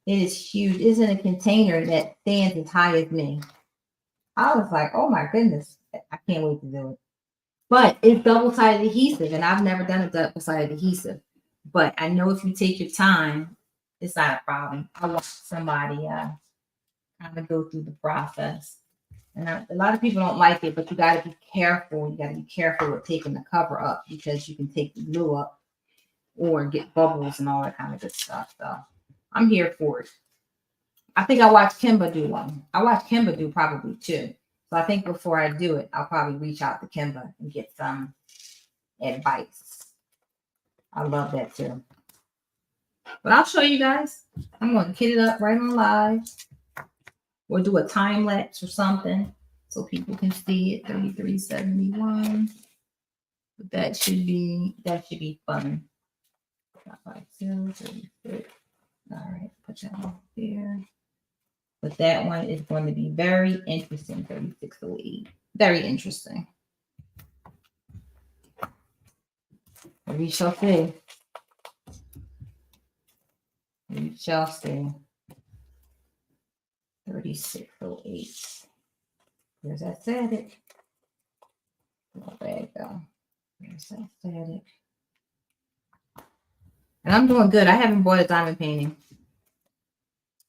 It is huge. It's in a container that stands as high as me. I was like, oh my goodness. I can't wait to do it. But it's double-sided adhesive, and I've never done a double-sided adhesive. But I know if you take your time, it's not a problem. I want somebody kind of go through the process. And a lot of people don't like it, but you got to be careful. You got to be careful with taking the cover up because you can take the glue up or get bubbles and all that kind of good stuff. So I'm here for it. I think I watched Kimba do one. I watched Kimba do probably two. So I think before I do it, I'll probably reach out to Kimba and get some advice. I love that too. But I'll show you guys. I'm going to kit it up right on live. We'll do a time lapse or something so people can see it. 3371. But that should be fun. 36. All right, put that on there. But that one is going to be very interesting. 3608. Very interesting. We shall see. We shall see. 3608. There's that static. Oh, there you go. There's that static. And I'm doing good. I haven't bought a diamond painting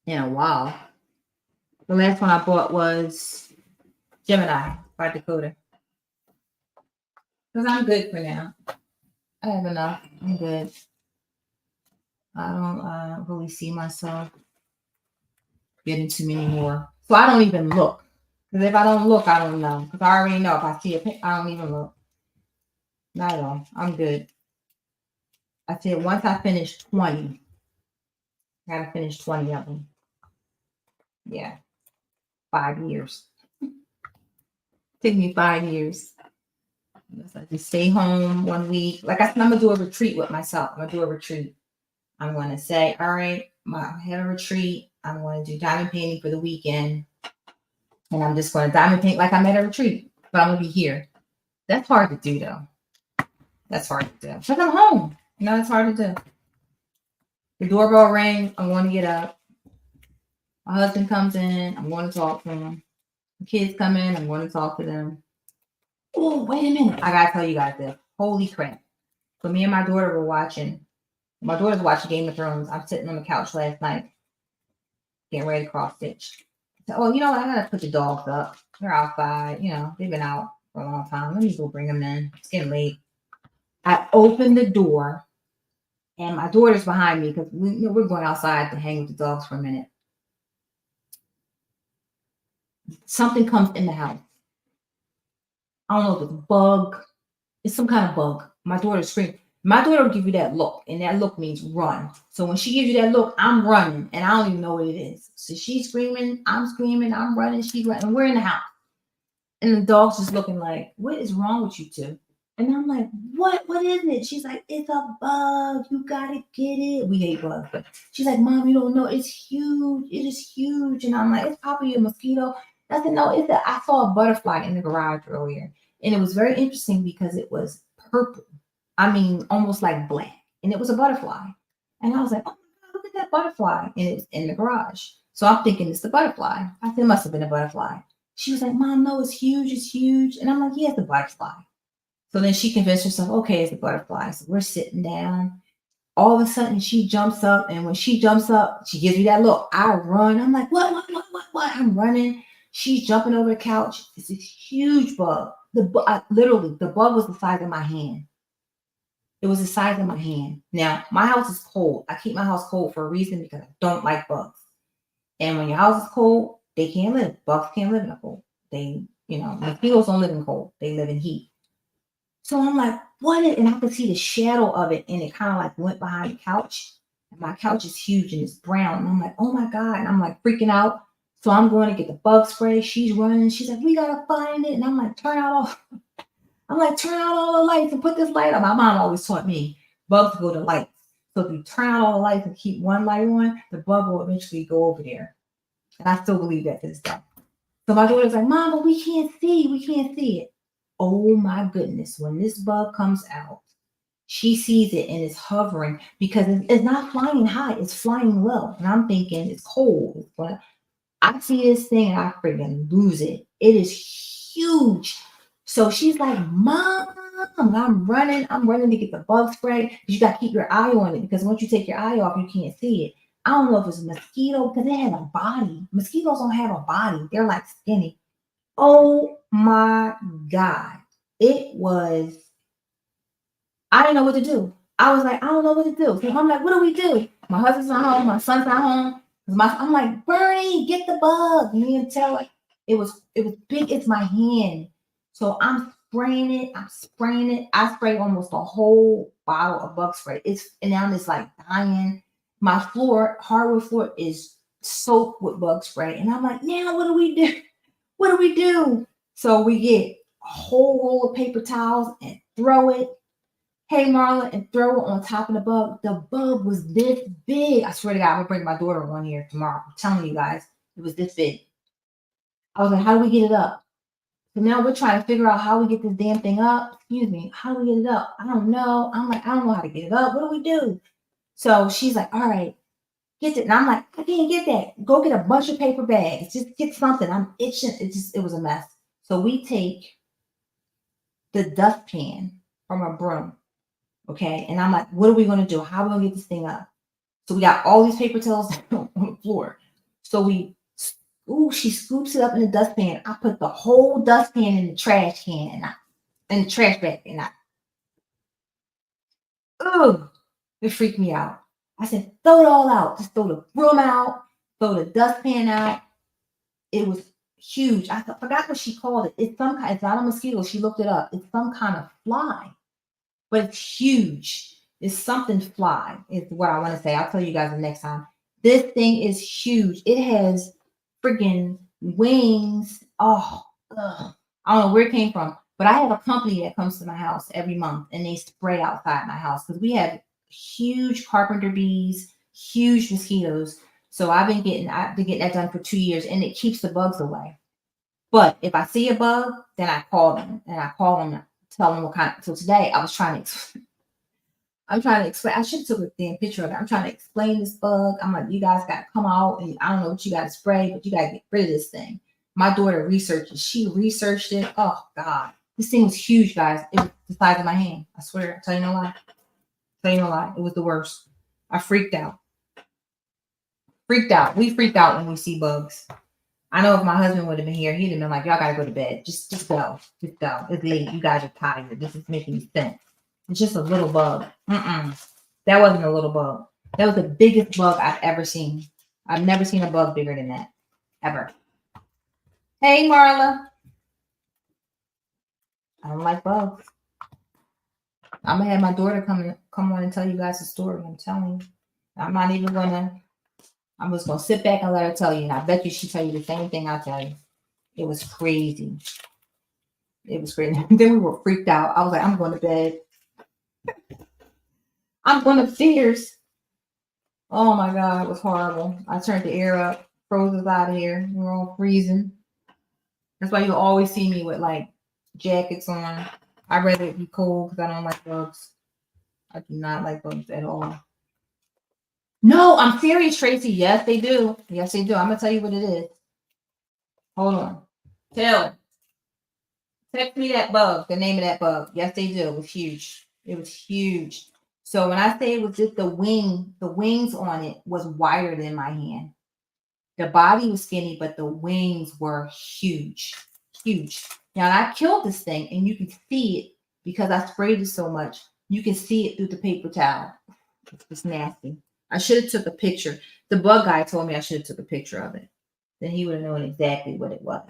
in a while. The last one I bought was Gemini by Dakota. Because I'm good for now. I have enough. I'm good. I don't really see myself getting too many more. So I don't even look. Because if I don't look, I don't know. Because I already know if I see a pink, I don't even look. Not at all. I'm good. I said once I finish 20, I gotta finish 20 of them. Yeah. 5 years. Took me 5 years. I just stay home 1 week. Like I said, I'm gonna do a retreat with myself. I'm gonna do a retreat. I'm gonna say, all right, I have a retreat. I'm gonna do diamond painting for the weekend. And I'm just gonna diamond paint like I'm at a retreat. But I'm gonna be here. That's hard to do though. That's hard to do. Because I'm home. You know, it's hard to do. The doorbell rings. I'm going to get up. My husband comes in. I'm going to talk to him. The kids come in. I'm going to talk to them. Oh, wait a minute. I got to tell you guys this. Holy crap. So me and my daughter were watching. My daughter's watching Game of Thrones. I'm sitting on the couch last night getting ready to cross stitch. So, oh, you know what? I got to put the dogs up. They're outside. You know, they've been out for a long time. Let me go bring them in. It's getting late. I opened the door. And my daughter's behind me because we're going outside to hang with the dogs for a minute. Something comes in the house. I don't know if it's a bug. It's some kind of bug. My daughter screams. My daughter will give you that look, and that look means run. So when she gives you that look, I'm running, and I don't even know what it is. So she's screaming, I'm running, she's running, and we're in the house. And the dog's just looking like, what is wrong with you two? And I'm like, what is it? She's like, it's a bug. You gotta get it. We hate bugs, but she's like, Mom, you don't know. It's huge. It is huge. And I'm like, it's probably a mosquito. I said, no, I saw a butterfly in the garage earlier. And it was very interesting because it was purple. I mean, almost like black. And it was a butterfly. And I was like, oh my God, look at that butterfly. And it's in the garage. So I'm thinking it's the butterfly. I said, it must have been a butterfly. She was like, Mom, no, it's huge. It's huge. And I'm like, yeah, it's a butterfly. So then she convinced herself, okay, it's a butterfly. So we're sitting down. All of a sudden, she jumps up. And when she jumps up, she gives me that look. I run. I'm like, what? I'm running. She's jumping over the couch. It's a huge bug. Literally, the bug was the size of my hand. It was the size of my hand. Now, my house is cold. I keep my house cold for a reason because I don't like bugs. And when your house is cold, they can't live. Bugs can't live in the cold. Mosquitoes don't live in cold. They live in heat. So I'm like, and I could see the shadow of it, and it kind of like went behind the couch. And my couch is huge and it's brown. And I'm like, oh my God. And I'm like freaking out. So I'm going to get the bug spray. She's running. She's like, we gotta find it. And I'm like, turn out all the lights and put this light on. My mom always taught me bugs go to lights. So if you turn out all the lights and keep one light on, the bug will eventually go over there. And I still believe that to this day. So my daughter's like, Mom, but we can't see it. Oh my goodness, when this bug comes out, she sees it and it's hovering because it's not flying high, it's flying low. And I'm thinking it's cold. But I see this thing and I freaking lose it. It is huge. So she's like, Mom, I'm running to get the bug spray. You got to keep your eye on it because once you take your eye off, you can't see it. I don't know if it's a mosquito because it has a body. Mosquitoes don't have a body. They're like skinny. Oh my God. It was, I didn't know what to do. I was like, I don't know what to do. So I'm like, what do we do? My husband's not home. My son's not home. I'm like, Bernie, get the bug. Me and Taylor. It was big as my hand. So I'm spraying it. I'm spraying it. I sprayed almost a whole bottle of bug spray. And now it's like dying. My floor, hardwood floor, is soaked with bug spray. And I'm like, now what do we do? What do we do? So we get a whole roll of paper towels and throw it. Hey Marla, and throw it on top of the bug. The bug was this big. I swear to God, I'm gonna bring my daughter on here tomorrow. I'm telling you guys, it was this big. I was like, how do we get it up? So now we're trying to figure out how we get this damn thing up. Excuse me, how do we get it up? I don't know. I'm like, I don't know how to get it up. What do we do? So she's like, all right, get it. And I'm like, I can't get that. Go get a bunch of paper bags. Just get something. I'm itching. It was a mess. So we take the dustpan from a broom. Okay. And I'm like, what are we going to do? How are we going to get this thing up? So we got all these paper towels on the floor. So she scoops it up in the dustpan. I put the whole dustpan in the trash can in the trash bag. It freaked me out. I said, throw it all out. Just throw the broom out, throw the dustpan out. It was huge. I forgot what she called it. It's not a mosquito. She looked it up. It's some kind of fly, but it's huge. It's something fly, is what I want to say. I'll tell you guys the next time. This thing is huge. It has freaking wings. Oh, ugh. I don't know where it came from, but I have a company that comes to my house every month and they spray outside my house because we have huge carpenter bees, huge mosquitoes. So I've been getting that done for 2 years and it keeps the bugs away. But if I see a bug, then I call them tell them what kind. So today I was I'm trying to explain. I should have took a damn picture of it. I'm trying to explain this bug. I'm like, you guys got to come out and I don't know what you got to spray, but you got to get rid of this thing. My daughter researched it. She researched it. Oh God, this thing was huge, guys. It was the size of my hand. I swear. Tell you no lie. It was the worst. I freaked out. We freaked out when we see bugs. I know if my husband would have been here, he'd have been like, y'all got to go to bed. Just go. Just go. It's late. You guys are tired. This is making sense. It's just a little bug. That wasn't a little bug. That was the biggest bug I've ever seen. I've never seen a bug bigger than that. Ever. Hey, Marla. I don't like bugs. I'm going to have my daughter come on and tell you guys the story. I'm telling you. I'm not even going to. I'm just going to sit back and let her tell you. And I bet you she'll tell you the same thing I tell you. It was crazy. It was crazy. Then we were freaked out. I was like, I'm going to bed. I'm going upstairs. Oh my God, it was horrible. I turned the air up, froze us out of here. We were all freezing. That's why you'll always see me with like jackets on. I'd rather it be cold because I don't like bugs. I do not like bugs at all. No, I'm serious, Tracy. Yes, they do. Yes, they do. I'm going to tell you what it is. Hold on. Taylor, text me that bug, the name of that bug. Yes, they do. It was huge. It was huge. So when I say it was just the wings on it was wider than my hand. The body was skinny, but the wings were huge, huge. Now I killed this thing, and you can see it because I sprayed it so much. You can see it through the paper towel. It's nasty. I should have took a picture. The bug guy told me I should have took a picture of it. Then he would have known exactly what it was.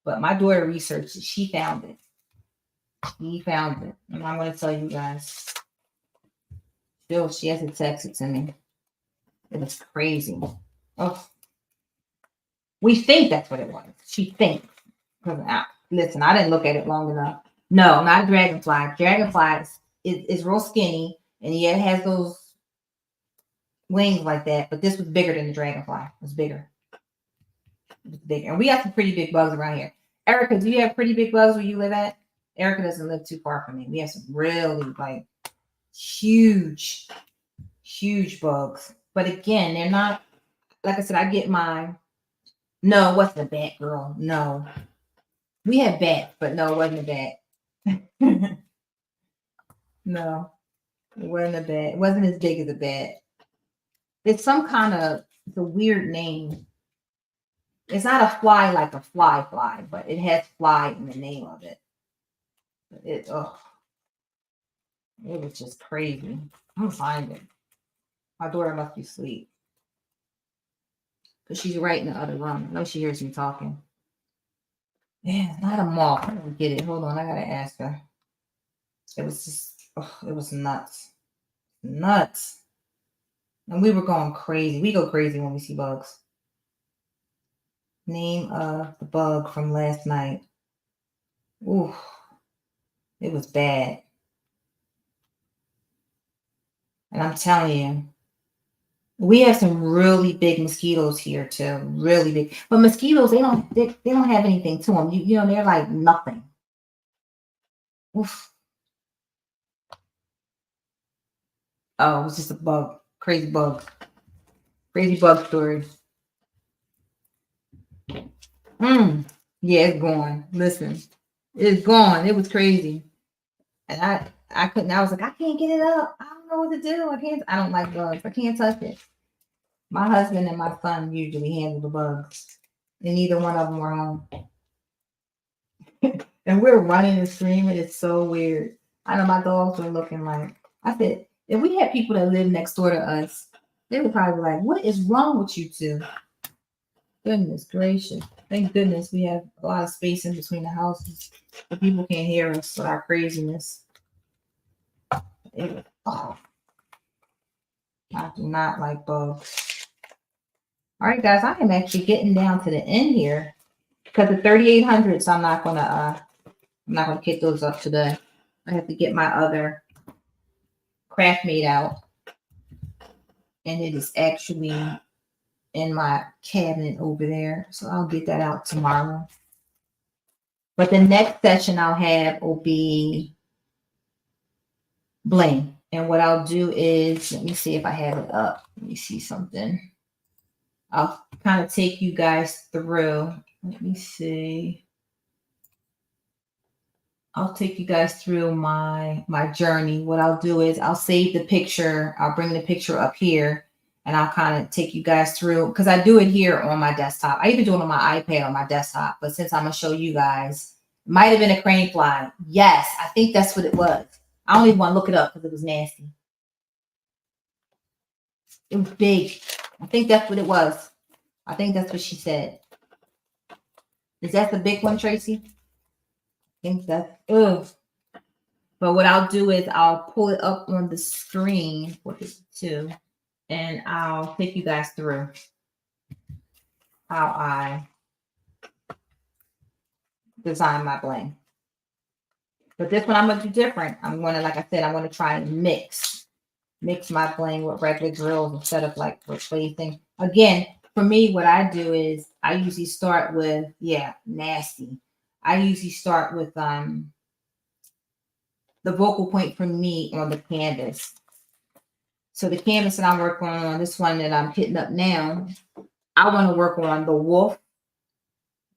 But my daughter researched it. She found it. And I'm going to tell you guys. Still, she hasn't texted to me. It was crazy. Oh, we think that's what it was. She thinks. Listen, I didn't look at it long enough. No, not a dragonfly. Dragonfly is real skinny, and yeah, it has those wings like that. But this was bigger than the dragonfly. It was bigger. And we have some pretty big bugs around here. Erica, do you have pretty big bugs where you live at? Erica doesn't live too far from me. We have some really like huge bugs. But again, they're not, like I said, I get mine. No, it wasn't a bat, girl. No. We had bats, but no, it wasn't a bat. No, it wasn't a bat. It wasn't as big as a bat. It's some kind of, it's a weird name. It's not a fly like a fly, but it has fly in the name of it. It it was just crazy. I'm gonna find it. My daughter must be asleep because she's right in the other room. I know she hears me talking. Yeah, it's not a moth. I don't get it. Hold on, I gotta ask her. It was just, it was nuts, nuts. And we were going crazy. We go crazy when we see bugs. Name of the bug from last night. Ooh, it was bad. And I'm telling you, we have some really big mosquitoes here too, really big. But mosquitoes, they don't have anything to them. You know, they're like nothing. Oof. Oh, it was just a bug, crazy bug story. Yeah, it's gone. Listen, it's gone. It was crazy, and I couldn't. I was like, I can't get it up. I don't know what to do. I can't. I don't like bugs. I can't touch it. My husband and my son usually handle the bugs, and neither one of them were home. And we're running and screaming. It's so weird. I know my dogs were looking like, I said, if we had people that live next door to us, they would probably be like, what is wrong with you two? Goodness gracious. Thank goodness we have a lot of space in between the houses. The people can't hear us with our craziness. I do not like bugs. All right, guys, I am actually getting down to the end here because the 3800s, I'm not gonna get those up today. I have to get my other craft made out, and it is actually in my cabinet over there, so I'll get that out tomorrow. But the next session I'll have will be Bling, and what I'll do is, let me see if I have it up. Let me see something. I'll kind of take you guys through. Let me see. I'll take you guys through my journey. What I'll do is I'll save the picture. I'll bring the picture up here, and I'll kind of take you guys through, because I do it here on my desktop. I even do it on my iPad on my desktop, but since I'm gonna show you guys, it might have been a crane fly. Yes, I think that's what it was. I don't even want to look it up because it was nasty. It was big. I think that's what it was. I think that's what she said. Is that the big one, Tracy? I think that's, ugh. But what I'll do is I'll pull it up on the screen for this too, and I'll take you guys through how I design my bling. But this one I'm gonna do different. I'm gonna, like I said, I'm gonna try and mix my bling with regular drills instead of like replacing. Again, for me, what I do is I usually start with, nasty. I usually start with the vocal point for me on the canvas. So the canvas that I'm working on, this one that I'm hitting up now, I want to work on the wolf,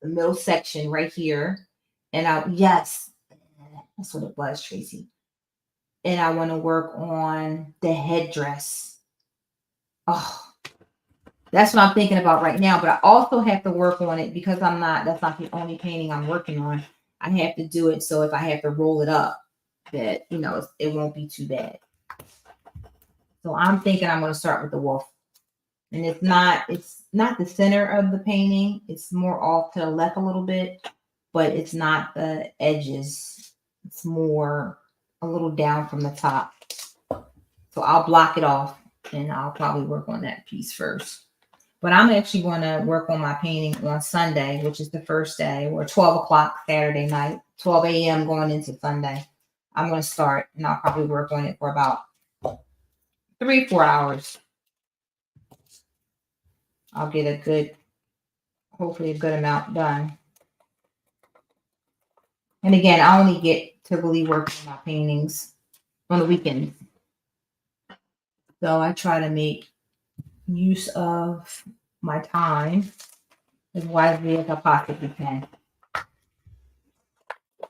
the middle section right here. And yes, that's what it was, Tracy. And I want to work on the headdress. Oh, that's what I'm thinking about right now. But I also have to work on it because that's not the only painting I'm working on. I have to do it so if I have to roll it up, that, it won't be too bad. So I'm thinking I'm going to start with the wolf. And it's not the center of the painting. It's more off to the left a little bit, but it's not the edges. It's more a little down from the top. So I'll block it off, and I'll probably work on that piece first. But I'm actually going to work on my painting on Sunday, which is the first day, or 12 o'clock Saturday night, 12 a.m. going into Sunday. I'm going to start, and I'll probably work on it for about 3-4 hours. I'll get hopefully a good amount done. And again, I only get to really work on my paintings on the weekends. So I try to make use of my time as wisely as I possibly can.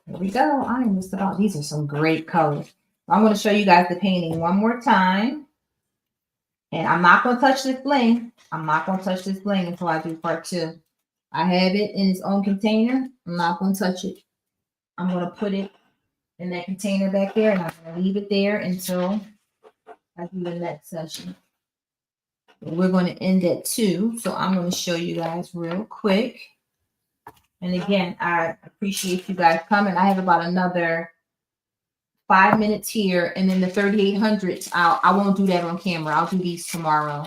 Here we go. I am just about, these are some great colors. I'm going to show you guys the painting one more time. And I'm not going to touch this bling. I'm not going to touch this bling until I do part 2. I have it in its own container. I'm not going to touch it. I'm going to put it in that container back there, and I'm going to leave it there until I do the next session. We're going to end at 2, so I'm going to show you guys real quick. And again, I appreciate you guys coming. I have about another 5 minutes here, and then the 3800s. I won't do that on camera. I'll do these tomorrow.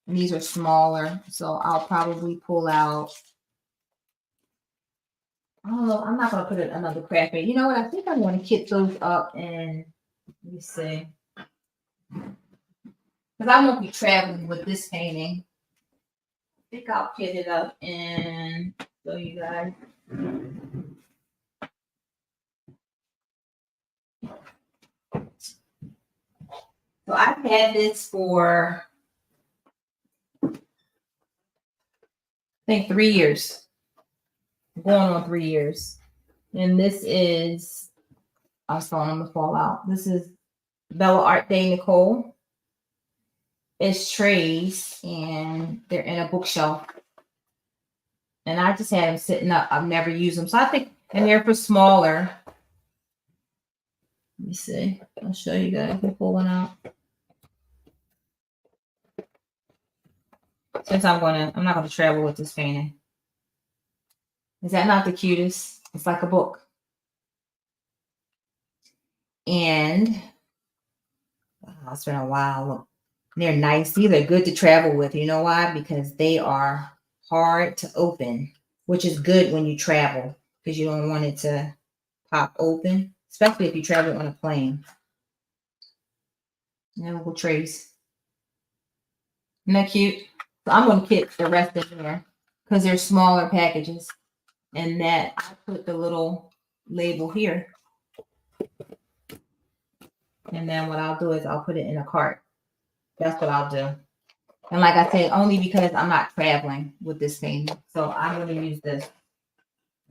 And these are smaller, so I'll probably pull out. I don't know. I'm not going to put another craft paint. You know what? I think I'm going to kit those up and let me see. Because I won't be traveling with this painting. I think I'll kit it up and show you guys. So I've had this for, I think, 3 years. Going on 3 years. And this is, I was telling them to fall out. This is Bella Art Day Nicole. It's trays, and they're in a bookshelf. And I just had them sitting up. I've never used them. So I think, and they're for smaller. Let me see. I'll show you guys. I'll pull one out. Since I'm not gonna travel with this painting. Is that not the cutest? It's like a book. And it's been a while. Look, they're nice. These are good to travel with. You know why? Because they are hard to open, which is good when you travel because you don't want it to pop open, especially if you travel on a plane. And little trays. Isn't that cute? So I'm going to kit the rest in there because they're smaller packages. And that I put the little label here. And then what I'll do is I'll put it in a cart. That's what I'll do. And like I said, only because I'm not traveling with this painting. So I'm going to use this.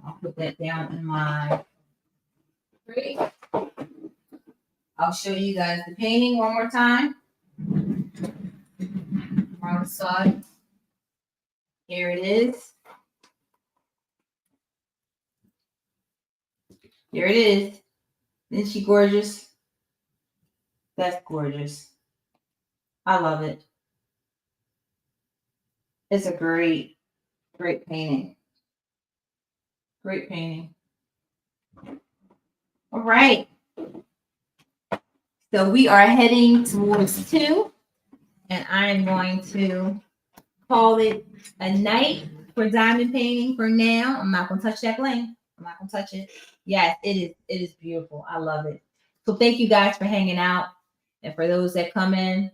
I'll put that down in my tray. I'll show you guys the painting one more time. Wrong side. Here it is. Here it is. Isn't she gorgeous? That's gorgeous. I love it. It's a great, great painting. Great painting. All right. So we are heading towards 2. And I'm going to call it a night for diamond painting for now. I'm not going to touch that bling. I'm not going to touch it. Yes, it is. It is beautiful. I love it. So thank you guys for hanging out. And for those that come in,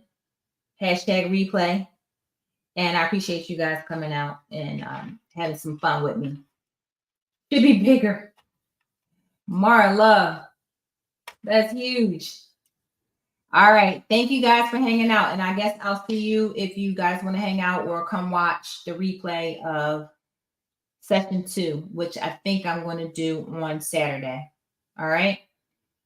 #replay. And I appreciate you guys coming out and having some fun with me. Should be bigger. Mara Love. That's huge. All right. Thank you guys for hanging out. And I guess I'll see you if you guys want to hang out or come watch the replay of session 2, which I think I'm going to do on Saturday. All right.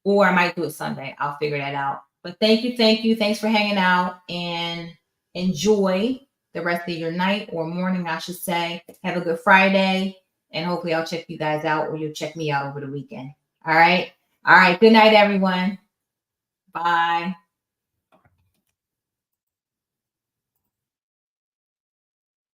Or I might do it Sunday. I'll figure that out. But thank you. Thank you. Thanks for hanging out and enjoy the rest of your night or morning, I should say. Have a good Friday. And hopefully I'll check you guys out or you'll check me out over the weekend. All right. All right. Good night, everyone. Bye.